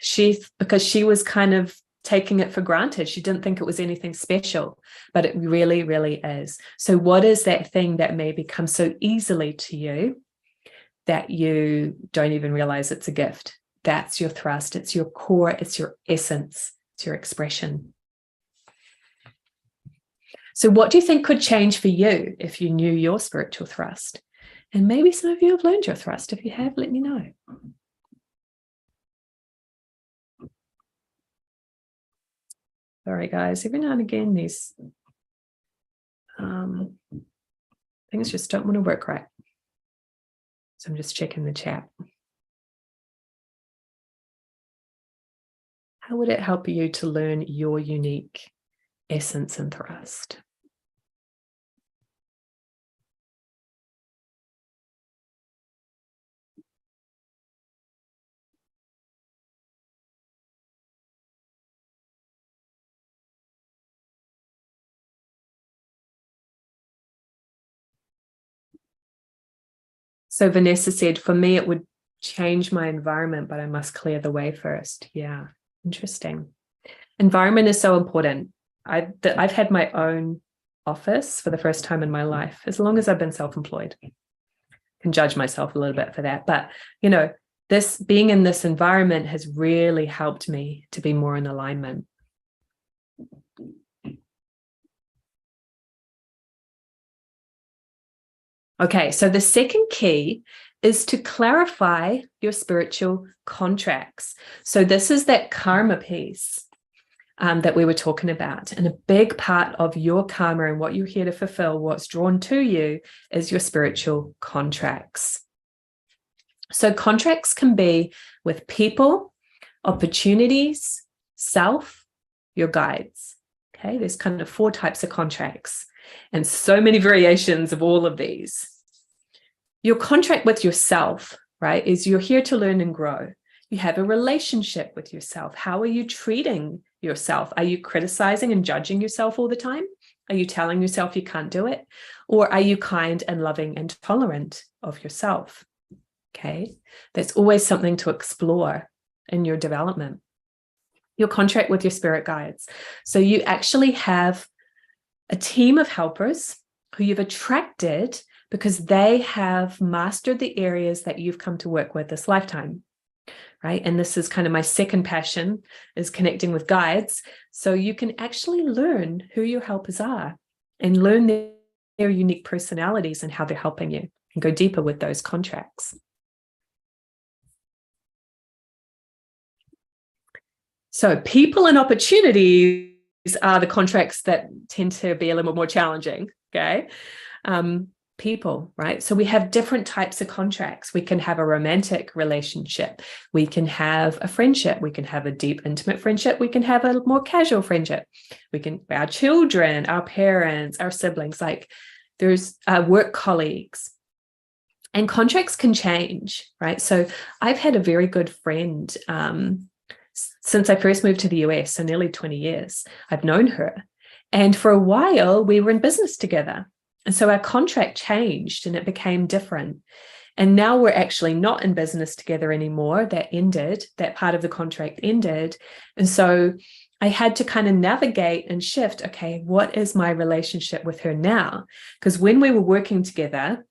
Because she was kind of taking it for granted. She didn't think it was anything special, but it really, really is. So what is that thing that may become so easily to you that you don't even realize it's a gift? That's your thrust. It's your core. It's your essence. It's your expression. So what do you think could change for you if you knew your spiritual thrust? And maybe some of you have learned your thrust. If you have, let me know. Sorry, guys. Every now and again, these things just don't want to work right. So I'm just checking the chat. How would it help you to learn your unique essence and thrust? So Vanessa said, for me, it would change my environment, but I must clear the way first. Yeah, interesting. Environment is so important. I've had my own office for the first time in my life, as long as I've been self-employed. I can judge myself a little bit for that. But, this being in this environment has really helped me to be more in alignment. Okay, so the second key is to clarify your spiritual contracts. So this is that karma piece that we were talking about. And a big part of your karma and what you're here to fulfill, what's drawn to you, is your spiritual contracts. So contracts can be with people, opportunities, self, your guides. Okay, there's kind of 4 types of contracts and so many variations of all of these. Your contract with yourself, right, is you're here to learn and grow. You have a relationship with yourself. How are you treating yourself? Are you criticizing and judging yourself all the time? Are you telling yourself you can't do it? Or are you kind and loving and tolerant of yourself? Okay, that's always something to explore in your development. Your contract with your spirit guides. So you actually have a team of helpers who you've attracted because they have mastered the areas that you've come to work with this lifetime, right? And this is kind of my second passion, is connecting with guides. So you can actually learn who your helpers are and learn their unique personalities and how they're helping you, and go deeper with those contracts. So people and opportunities are the contracts that tend to be a little more challenging, okay? People, right? So we have different types of contracts. We can have a romantic relationship. We can have a friendship. We can have a deep, intimate friendship. We can have a more casual friendship. We can, our children, our parents, our siblings, like there's work colleagues. And contracts can change, right? So I've had a very good friend since I first moved to the US, so nearly 20 years, I've known her. And for a while, we were in business together. And so our contract changed and it became different. And now we're actually not in business together anymore. That ended, that part of the contract ended. And so I had to kind of navigate and shift, okay, what is my relationship with her now? Because when we were working together,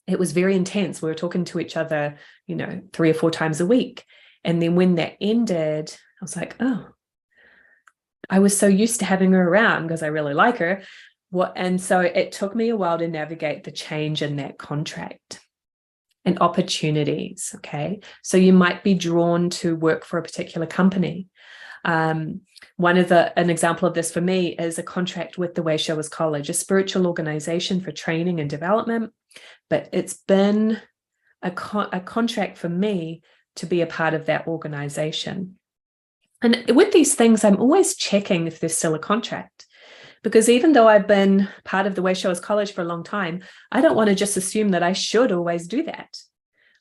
it was very intense. We were talking to each other, 3 or 4 times a week. And then when that ended, I was like, oh, I was so used to having her around because I really like her. And so it took me a while to navigate the change in that contract and opportunities. Okay. So you might be drawn to work for a particular company. An example of this for me is a contract with the Way Showers College, a spiritual organization for training and development. But it's been a contract for me to be a part of that organization. And with these things, I'm always checking if there's still a contract, because even though I've been part of the Way Showers College for a long time, I don't want to just assume that I should always do that.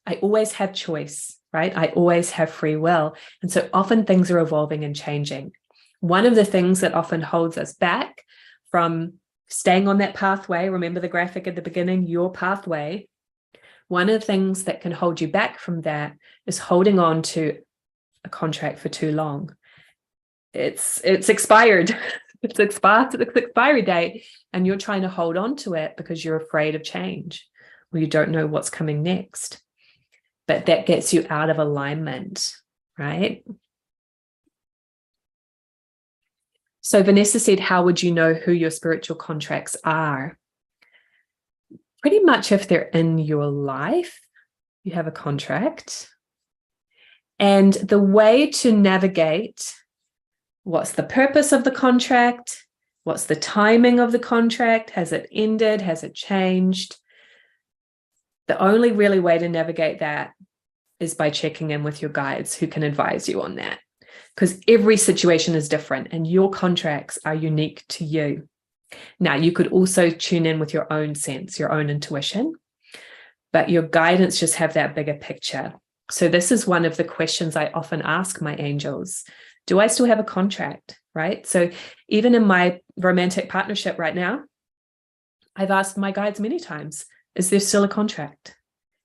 I always have choice, right? I always have free will. And so often things are evolving and changing. One of the things that often holds us back from staying on that pathway, remember the graphic at the beginning, your pathway. One of the things that can hold you back from that is holding on to a contract for too long. It's expired. It's expired, it's expiry date, and you're trying to hold on to it because you're afraid of change, or you don't know what's coming next. But that gets you out of alignment, right? So Vanessa said, how would you know who your spiritual contracts are? Pretty much if they're in your life, you have a contract. And the way to navigate what's the purpose of the contract, what's the timing of the contract, has it ended, has it changed? The only really way to navigate that is by checking in with your guides who can advise you on that, because every situation is different and your contracts are unique to you. Now, you could also tune in with your own sense, your own intuition, but your guidance just have that bigger picture. So this is one of the questions I often ask my angels. Do I still have a contract, right? So even in my romantic partnership right now, I've asked my guides many times, is there still a contract?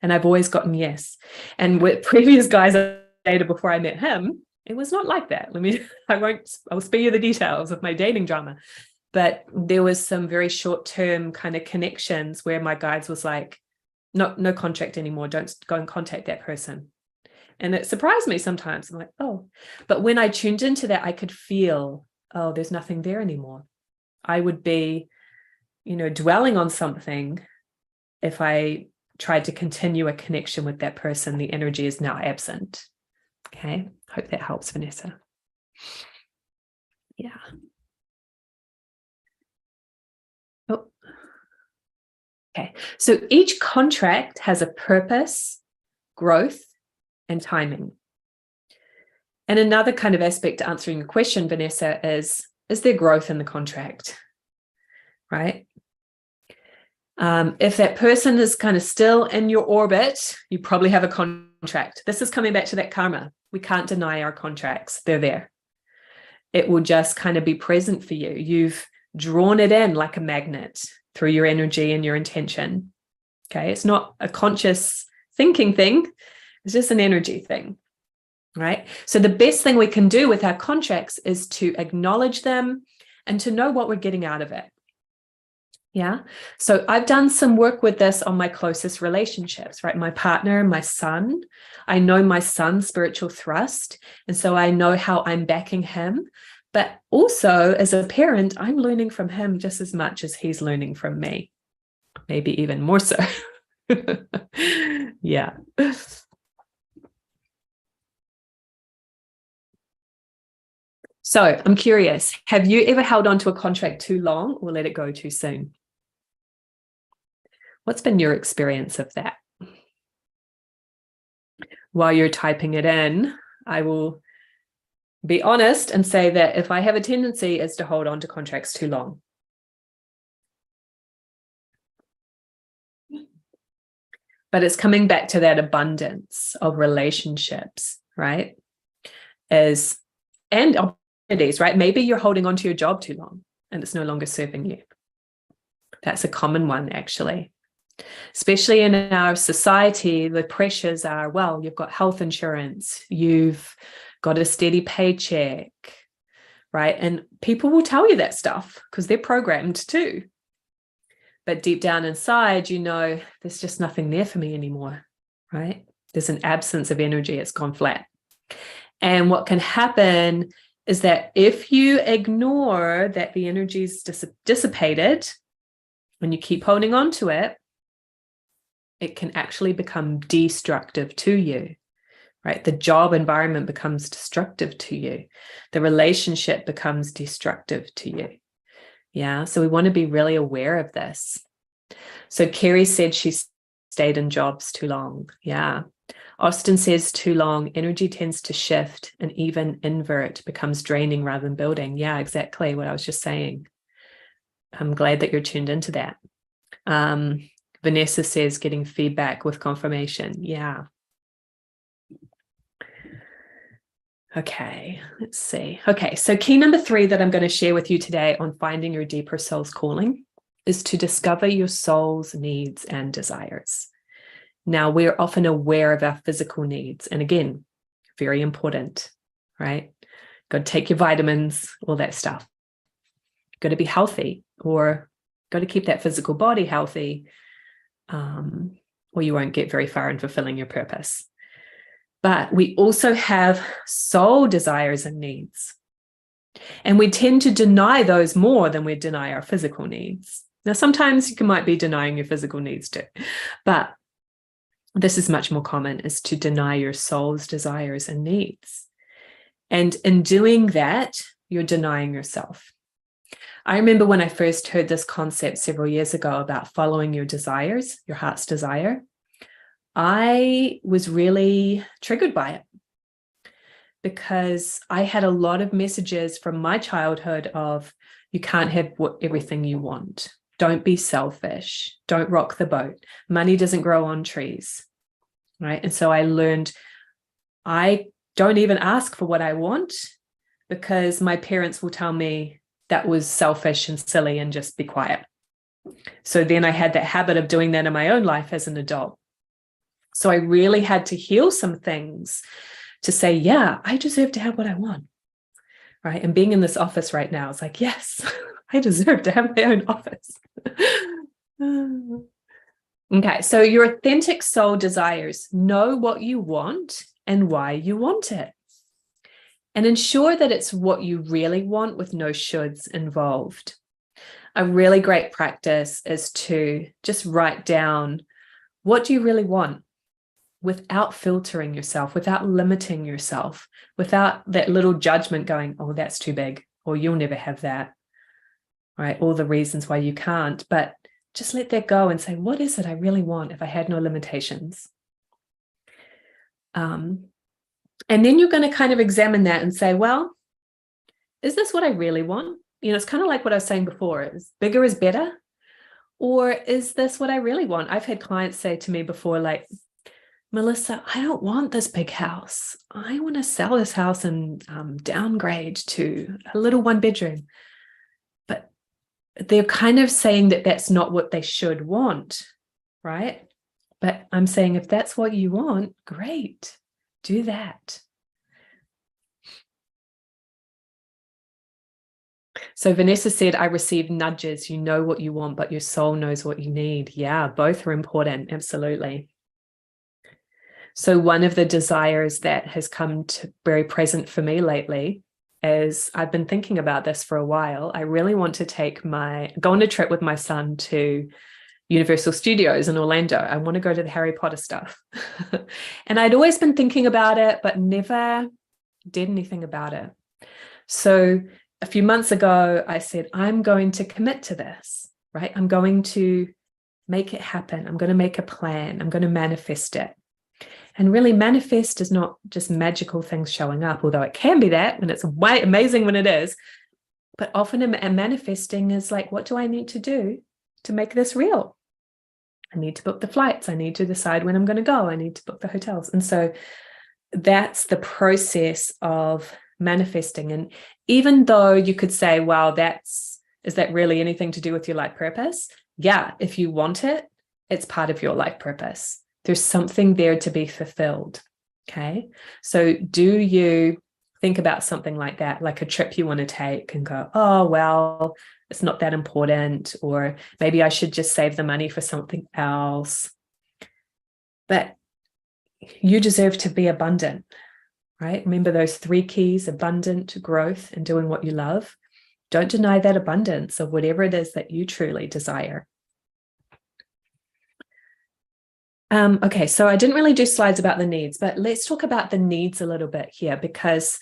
And I've always gotten yes. And with previous guys I dated before I met him, it was not like that. I'll spare you the details of my dating drama. But there was some very short-term kind of connections where my guides was like, no contract anymore. Don't go and contact that person. And it surprised me sometimes. I'm like, oh, but when I tuned into that, I could feel, oh, there's nothing there anymore. I would be, dwelling on something. If I tried to continue a connection with that person, the energy is now absent. Okay. Hope that helps, Vanessa. Yeah. Oh. Okay. So each contract has a purpose, growth, and timing. And another kind of aspect to answering your question, Vanessa, is there growth in the contract, right? If that person is kind of still in your orbit, you probably have a contract. This is coming back to that karma. We can't deny our contracts. They're there. It will just kind of be present for you. You've drawn it in like a magnet. through your energy and your intention. Okay, it's not a conscious thinking thing, it's just an energy thing, right? So the best thing we can do with our contracts is to acknowledge them and to know what we're getting out of it. Yeah. So I've done some work with this on my closest relationships, right? My partner, my son. I know my son's spiritual thrust. And so I know how I'm backing him. But also as a parent, I'm learning from him just as much as he's learning from me, maybe even more so. Yeah. So I'm curious, have you ever held on to a contract too long or let it go too soon? What's been your experience of that? While you're typing it in, I will be honest and say that if I have a tendency is to hold on to contracts too long. But it's coming back to that abundance of relationships, right? And opportunities, right? Maybe you're holding on to your job too long and it's no longer serving you. That's a common one, actually. Especially in our society, the pressures are, well, you've got health insurance, you've got a steady paycheck, right? And people will tell you that stuff because they're programmed too. But deep down inside, you know, there's just nothing there for me anymore, right? There's an absence of energy. It's gone flat. And what can happen is that if you ignore that the energy's dissipated and you keep holding on to it, it can actually become destructive to you, right? The job environment becomes destructive to you. The relationship becomes destructive to you. Yeah, so we want to be really aware of this. So Kerry said she stayed in jobs too long. Yeah. Austin says too long, energy tends to shift and even invert, becomes draining rather than building. Yeah, exactly what I was just saying. I'm glad that you're tuned into that. Vanessa says getting feedback with confirmation. Yeah. Okay, let's see. Okay, so key number 3 that I'm going to share with you today on finding your deeper soul's calling is to discover your soul's needs and desires. Now, we're often aware of our physical needs. And again, very important, right? Got to take your vitamins, all that stuff. Got to be healthy, or got to keep that physical body healthy, or you won't get very far in fulfilling your purpose. But we also have soul desires and needs. And we tend to deny those more than we deny our physical needs. Now, sometimes you might be denying your physical needs too, but this is much more common, is to deny your soul's desires and needs. And in doing that, you're denying yourself. I remember when I first heard this concept several years ago about following your desires, your heart's desire, I was really triggered by it because I had a lot of messages from my childhood of you can't have everything you want. Don't be selfish. Don't rock the boat. Money doesn't grow on trees, right? And so I learned I don't even ask for what I want because my parents will tell me that was selfish and silly and just be quiet. So then I had that habit of doing that in my own life as an adult. So I really had to heal some things to say, yeah, I deserve to have what I want, right? And being in this office right now, it's like, yes, I deserve to have my own office. Okay, so your authentic soul desires, know what you want and why you want it. And ensure that it's what you really want with no shoulds involved. A really great practice is to just write down, what do you really want? Without filtering yourself, without limiting yourself, without that little judgment going, oh, that's too big, or you'll never have that, right? All the reasons why you can't, but just let that go and say, what is it I really want if I had no limitations? And then you're going to kind of examine that and say, well, is this what I really want? You know, it's kind of like what I was saying before, is bigger is better, or is this what I really want? I've had clients say to me before, like, Melissa, I don't want this big house. I want to sell this house and downgrade to a little 1 bedroom. But they're kind of saying that that's not what they should want, right? But I'm saying if that's what you want, great, do that. So Vanessa said, I receive nudges. You know what you want, but your soul knows what you need. Yeah, both are important. Absolutely. So one of the desires that has come to very present for me lately is I've been thinking about this for a while. I really want to go on a trip with my son to Universal Studios in Orlando. I want to go to the Harry Potter stuff. And I'd always been thinking about it, but never did anything about it. So a few months ago, I said, I'm going to commit to this, right? I'm going to make it happen. I'm going to make a plan. I'm going to manifest it. And really, manifest is not just magical things showing up, although it can be that, and it's amazing when it is. But often a manifesting is like, what do I need to do to make this real? I need to book the flights. I need to decide when I'm going to go. I need to book the hotels. And so that's the process of manifesting. And even though you could say, wow, is that really anything to do with your life purpose? Yeah, if you want it, it's part of your life purpose. There's something there to be fulfilled. Okay. So do you think about something like that, like a trip you want to take and go, oh, well, it's not that important, or maybe I should just save the money for something else. But you deserve to be abundant, right? Remember those 3 keys: abundant, growth, and doing what you love. Don't deny that abundance of whatever it is that you truly desire. Okay, so I didn't really do slides about the needs, but let's talk about the needs a little bit here, because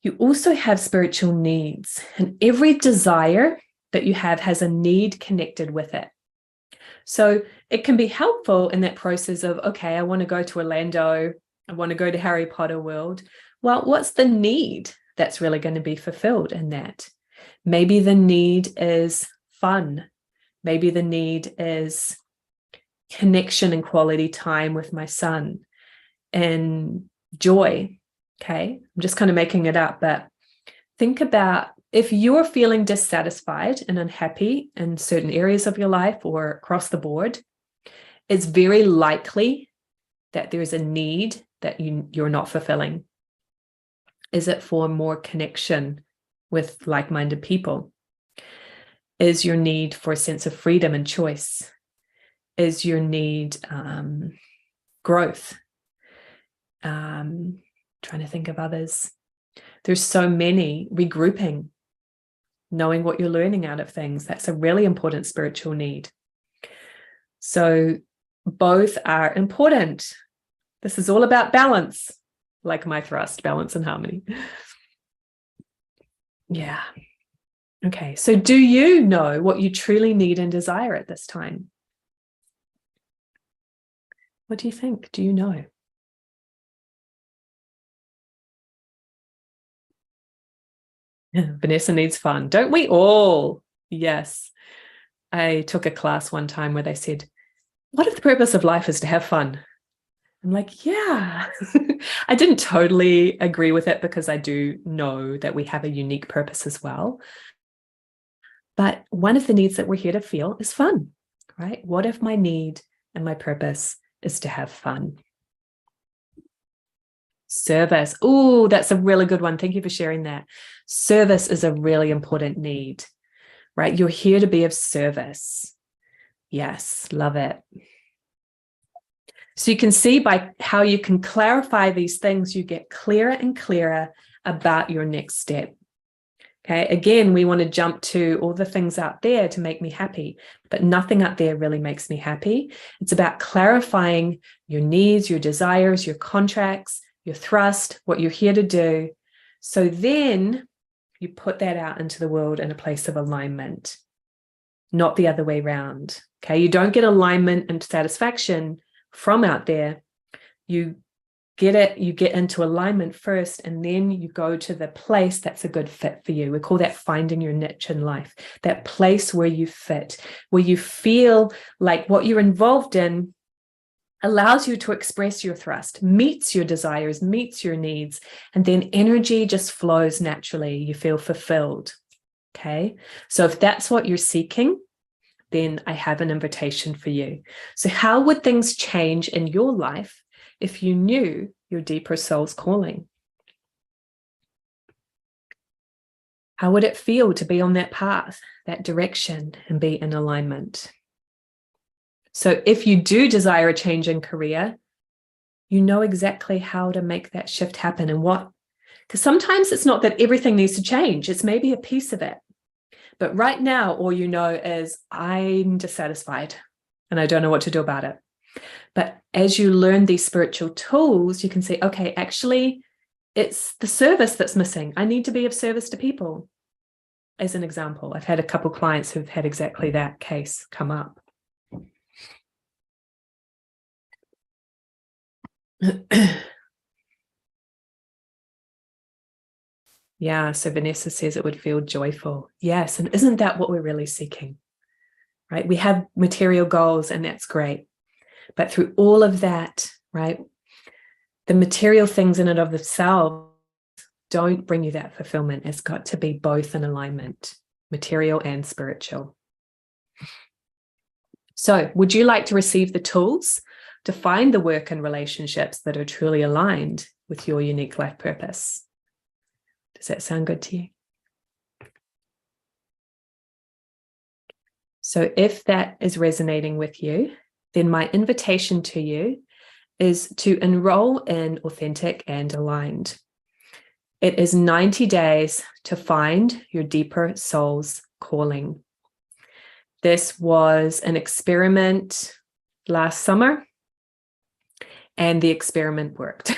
you also have spiritual needs, and every desire that you have has a need connected with it. So it can be helpful in that process of, okay, I want to go to Orlando. I want to go to Harry Potter World. Well, what's the need that's really going to be fulfilled in that? Maybe the need is fun. Maybe the need is connection and quality time with my son and joy. Okay, I'm just kind of making it up, but think about if you're feeling dissatisfied and unhappy in certain areas of your life or across the board, it's very likely that there's a need that you're not fulfilling. Is it for more connection with like-minded people? Is your need for a sense of freedom and choice? Is your need growth? Trying to think of others. There's so many. Regrouping, knowing what you're learning out of things. That's a really important spiritual need. So both are important. This is all about balance, like my thrust, balance and harmony. Yeah. Okay. So do you know what you truly need and desire at this time? What do you think? Do you know? Vanessa needs fun. Don't we all? Yes. I took a class one time where they said, what if the purpose of life is to have fun? I'm like, yeah. I didn't totally agree with it, because I do know that we have a unique purpose as well. But one of the needs that we're here to feel is fun, right? What if my need and my purpose is to have fun? Service. Oh, that's a really good one. Thank you for sharing that. Service is a really important need, right? You're here to be of service. Yes, love it. So you can see by how you can clarify these things, you get clearer and clearer about your next step. Okay, again, we want to jump to all the things out there to make me happy, but nothing out there really makes me happy. It's about clarifying your needs, your desires, your contracts, your thrust, what you're here to do. So then you put that out into the world in a place of alignment, not the other way around. Okay, you don't get alignment and satisfaction from out there. You get into alignment first, and then you go to the place that's a good fit for you. We call that finding your niche in life, that place where you fit, where you feel like what you're involved in allows you to express your thrust, meets your desires, meets your needs, and then energy just flows naturally. You feel fulfilled. Okay. So if that's what you're seeking, then I have an invitation for you. So how would things change in your life if you knew your deeper soul's calling? How would it feel to be on that path, that direction, and be in alignment? So if you do desire a change in career, you know exactly how to make that shift happen and what. Because sometimes it's not that everything needs to change, it's maybe a piece of it. But right now, all you know is I'm dissatisfied and I don't know what to do about it. But as you learn these spiritual tools, you can say, okay, actually, it's the service that's missing. I need to be of service to people. As an example, I've had a couple clients who've had exactly that case come up. Yeah, so Vanessa says it would feel joyful. Yes, and isn't that what we're really seeking? Right? We have material goals and that's great. But through all of that, right, the material things in and of themselves don't bring you that fulfillment. It's got to be both in alignment, material and spiritual. So would you like to receive the tools to find the work and relationships that are truly aligned with your unique life purpose? Does that sound good to you? So if that is resonating with you, then my invitation to you is to enroll in Authentic and Aligned. It is 90 days to find your deeper soul's calling. This was an experiment last summer, and the experiment worked.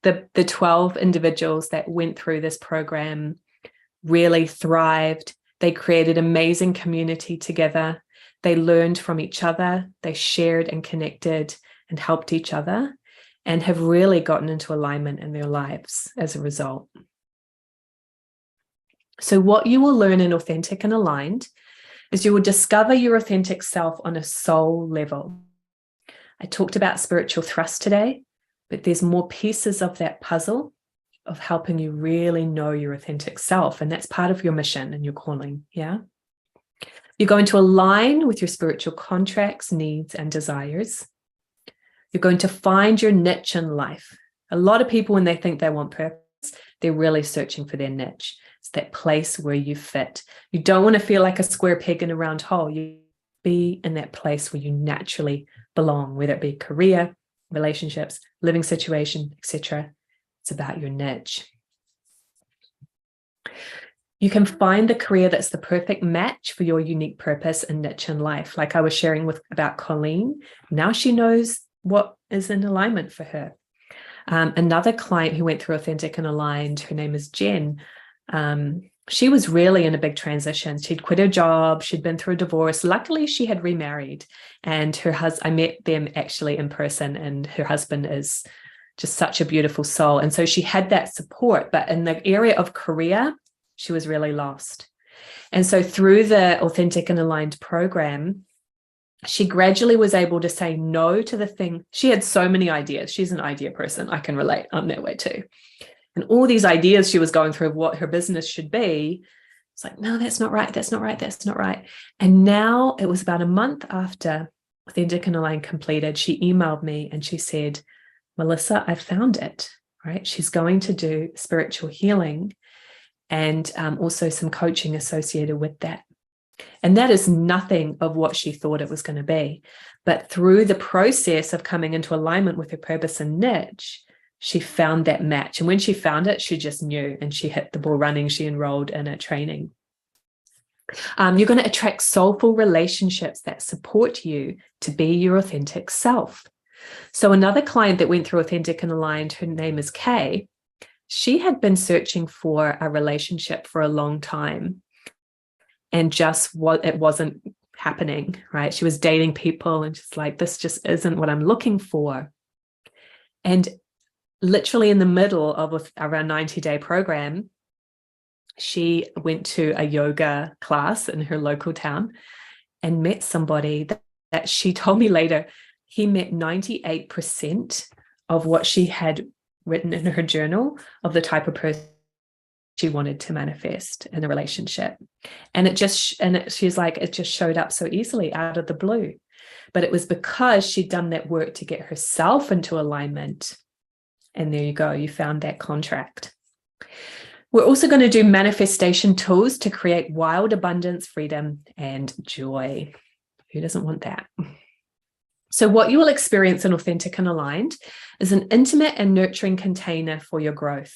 The 12 individuals that went through this program really thrived. They created amazing community together. They learned from each other. They shared and connected and helped each other and have really gotten into alignment in their lives as a result. So what you will learn in Authentic and Aligned is you will discover your authentic self on a soul level. I talked about spiritual thrust today, but there's more pieces of that puzzle of helping you really know your authentic self. And that's part of your mission and your calling. Yeah. You're going to align with your spiritual contracts, needs, and desires. You're going to find your niche in life. A lot of people, when they think they want purpose, they're really searching for their niche. It's that place where you fit. You don't want to feel like a square peg in a round hole. You be in that place where you naturally belong, whether it be career, relationships, living situation, etc. It's about your niche. You can find the career that's the perfect match for your unique purpose and niche in life. Like I was sharing about Colleen, now she knows what is in alignment for her. Another client who went through Authentic and Aligned, her name is Jen. She was really in a big transition. She'd quit her job. She'd been through a divorce. Luckily, she had remarried, and I met them actually in person, and her husband is just such a beautiful soul. And so she had that support, but in the area of career, she was really lost. And so through the Authentic and Aligned program, she gradually was able to say no to the thing. She had so many ideas. She's an idea person. I can relate. I'm that way too. And all these ideas she was going through of what her business should be, it's like, no, that's not right. That's not right. That's not right. And now it was about a month after Authentic and Aligned completed, she emailed me and she said, Melissa, I found it, right? She's going to do spiritual healing and also some coaching associated with that. And that is nothing of what she thought it was going to be. But through the process of coming into alignment with her purpose and niche, she found that match. And when she found it, she just knew and she hit the ball running. She enrolled in a training. You're going to attract soulful relationships that support you to be your authentic self. So another client that went through Authentic and Aligned, her name is Kay. She had been searching for a relationship for a long time. And just it wasn't happening, right? She was dating people and just like, this just isn't what I'm looking for. And literally in the middle of around 90-day program, she went to a yoga class in her local town and met somebody that she told me later, he met 98% of what she had written in her journal of the type of person she wanted to manifest in a relationship. And she's like, it just showed up so easily out of the blue. But it was because she'd done that work to get herself into alignment. And there you go, you found that contract. We're also going to do manifestation tools to create wild abundance, freedom, and joy. Who doesn't want that? So what you will experience in Authentic and Aligned is an intimate and nurturing container for your growth.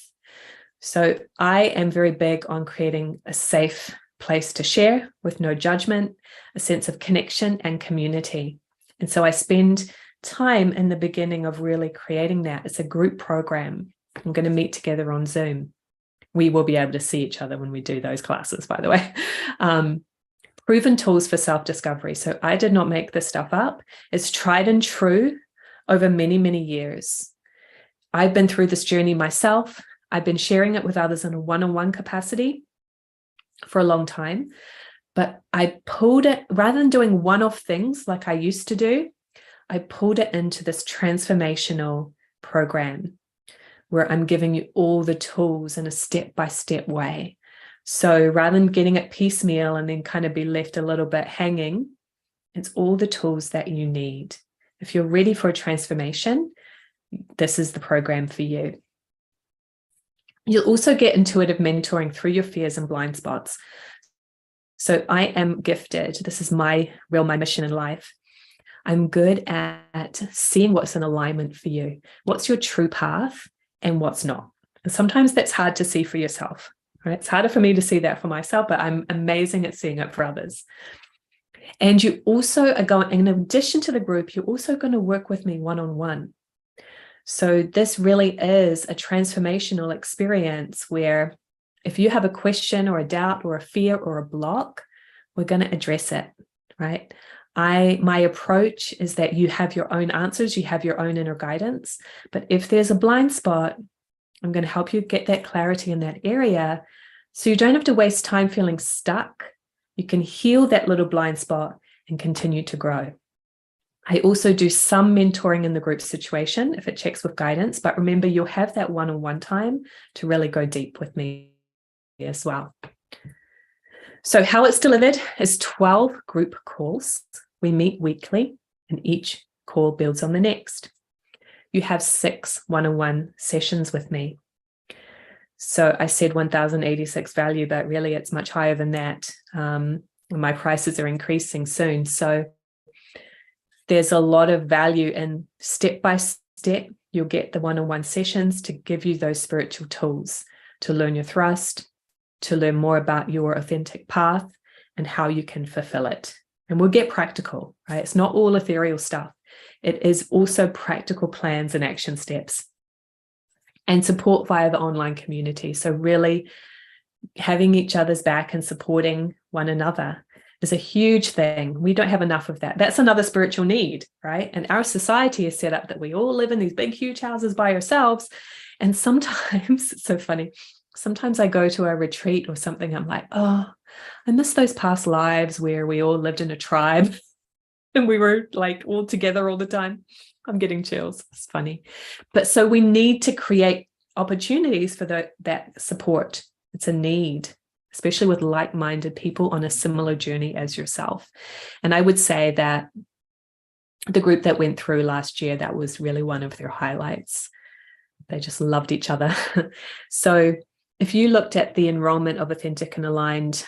So I am very big on creating a safe place to share with no judgment, a sense of connection and community. And so I spend time in the beginning of really creating that. It's a group program. I'm going to meet together on Zoom. We will be able to see each other when we do those classes, by the way. Proven tools for self-discovery. So I did not make this stuff up. It's tried and true over many, many years. I've been through this journey myself. I've been sharing it with others in a one-on-one capacity for a long time. But I pulled it, rather than doing one-off things like I used to do, I pulled it into this transformational program where I'm giving you all the tools in a step-by-step way. So rather than getting it piecemeal and then kind of be left a little bit hanging, it's all the tools that you need. If you're ready for a transformation, this is the program for you. You'll also get intuitive mentoring through your fears and blind spots. So I am gifted. This is my mission in life. I'm good at seeing what's in alignment for you. What's your true path and what's not? And sometimes that's hard to see for yourself. Right? It's harder for me to see that for myself, but I'm amazing at seeing it for others. And you also are going, in addition to the group, you're also going to work with me one-on-one. So this really is a transformational experience where if you have a question or a doubt or a fear or a block, we're going to address it, right? My approach is that you have your own answers, you have your own inner guidance, but if there's a blind spot, I'm going to help you get that clarity in that area so you don't have to waste time feeling stuck. You can heal that little blind spot and continue to grow. I also do some mentoring in the group situation if it checks with guidance, but remember, you'll have that one-on-one time to really go deep with me as well. So how it's delivered is 12 group calls. We meet weekly and each call builds on the next. You have 6 one-on-one sessions with me. So I said 1,086 value, but really it's much higher than that. My prices are increasing soon. So there's a lot of value in step by step. You'll get the one-on-one sessions to give you those spiritual tools to learn your thrust, to learn more about your authentic path and how you can fulfill it. And we'll get practical, right? It's not all ethereal stuff. It is also practical plans and action steps and support via the online community. So really having each other's back and supporting one another is a huge thing. We don't have enough of that. That's another spiritual need, right? And our society is set up that we all live in these big, huge houses by ourselves. And sometimes, it's so funny, sometimes I go to a retreat or something, I'm like, oh, I miss those past lives where we all lived in a tribe and we were like all together all the time. I'm getting chills. It's funny. But so we need to create opportunities for that support. It's a need, especially with like-minded people on a similar journey as yourself. And I would say that the group that went through last year, that was really one of their highlights. They just loved each other. So if you looked at the enrollment of Authentic and Aligned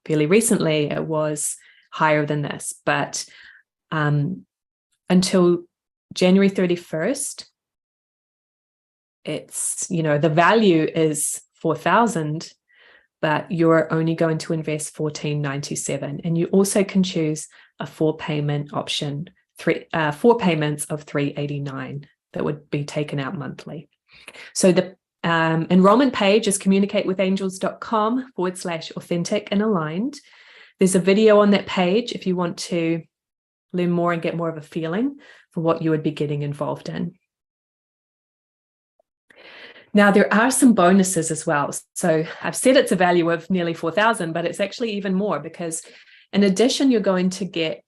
fairly recently, it was higher than this. But until January 31st, it's, the value is 4,000, but you're only going to invest $1,497. And you also can choose a 4-payment option, 4 payments of $389 that would be taken out monthly. So the enrollment page is communicatewithangels.com/authentic and aligned. There's a video on that page if you want to learn more and get more of a feeling for what you would be getting involved in. Now, there are some bonuses as well. So I've said it's a value of nearly 4,000, but it's actually even more because in addition, you're going to get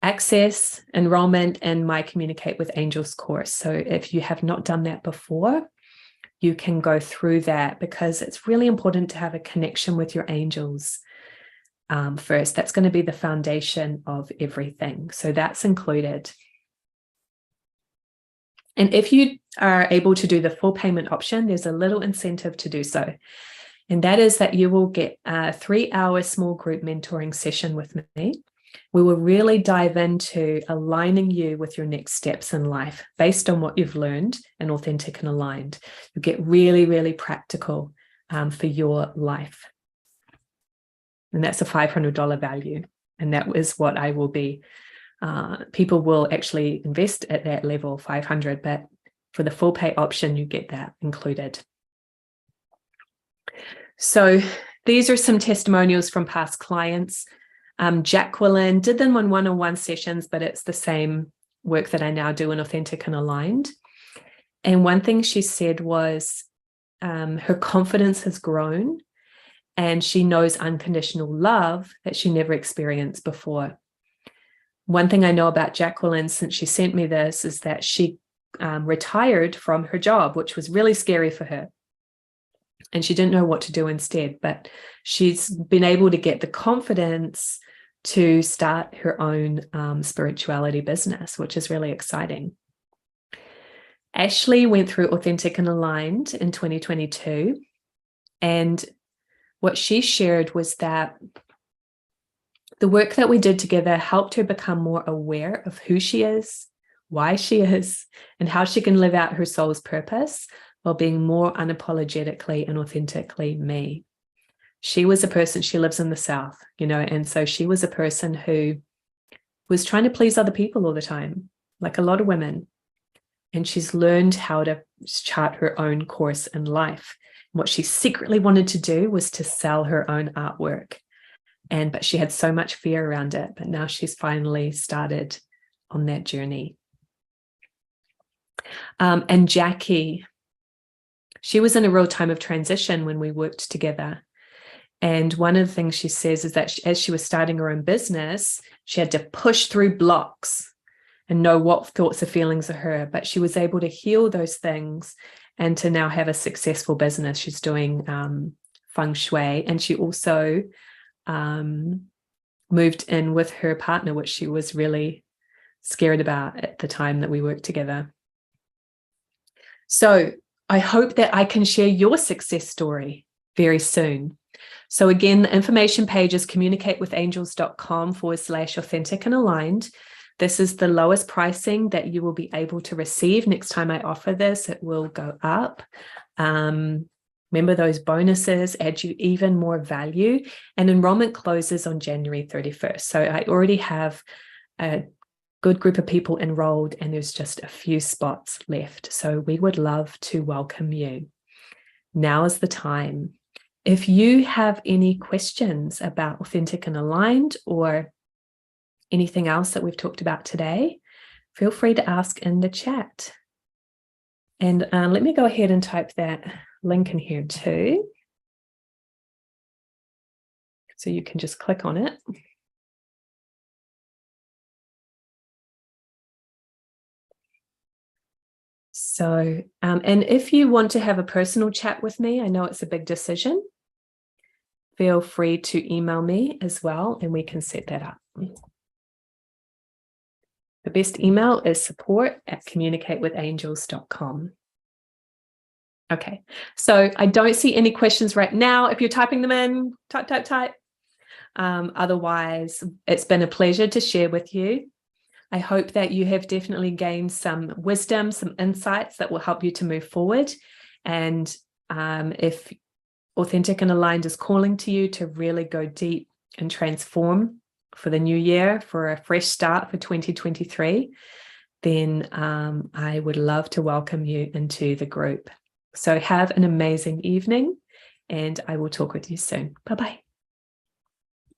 access, enrollment in my Communicate with Angels course. So if you have not done that before, you can go through that, because it's really important to have a connection with your angels first. That's going to be the foundation of everything. So that's included. And if you are able to do the full payment option, there's a little incentive to do so. And that is that you will get a 3-hour small group mentoring session with me. We will really dive into aligning you with your next steps in life based on what you've learned in Authentic and Aligned. You'll get really, really practical for your life. And that's a $500 value. And that is what I will be. People will actually invest at that level, 500, but for the full pay option, you get that included. So these are some testimonials from past clients. Jacqueline did them on one-on-one sessions, but it's the same work that I now do in Authentic and Aligned. And one thing she said was her confidence has grown and she knows unconditional love that she never experienced before. One thing I know about Jacqueline since she sent me this is that she retired from her job, which was really scary for her. And she didn't know what to do instead, but she's been able to get the confidence to start her own spirituality business, which is really exciting. Ashley went through Authentic and Aligned in 2022. And what she shared was that the work that we did together helped her become more aware of who she is, why she is, and how she can live out her soul's purpose while being more unapologetically and authentically me. She was a person, she lives in the South, and so she was a person who was trying to please other people all the time, like a lot of women. And she's learned how to chart her own course in life. What she secretly wanted to do was to sell her own artwork. But she had so much fear around it, but now she's finally started on that journey. And Jackie, she was in a real time of transition when we worked together. And one of the things she says is that as she was starting her own business, she had to push through blocks and know what thoughts or feelings are her, but she was able to heal those things and to now have a successful business. She's doing feng shui, and she also moved in with her partner, which she was really scared about at the time that we worked together. So I hope that I can share your success story very soon. So again, the information page is communicatewithangels.com/authentic and aligned. This is the lowest pricing that you will be able to receive. Next time I offer this, it will go up. Remember, those bonuses add you even more value, and enrollment closes on January 31st. So I already have a good group of people enrolled and there's just a few spots left. So we would love to welcome you. Now is the time. If you have any questions about Authentic and Aligned or anything else that we've talked about today, feel free to ask in the chat. And let me go ahead and type that link in here too. So you can just click on it. So, and if you want to have a personal chat with me, I know it's a big decision, feel free to email me as well, and we can set that up. The best email is support@communicatewithangels.com. Okay, so I don't see any questions right now. If you're typing them in, type. Otherwise, it's been a pleasure to share with you. I hope that you have definitely gained some wisdom, some insights that will help you to move forward. And if Authentic and Aligned is calling to you to really go deep and transform for the new year, for a fresh start for 2023, then I would love to welcome you into the group. So have an amazing evening, and I will talk with you soon. Bye-bye.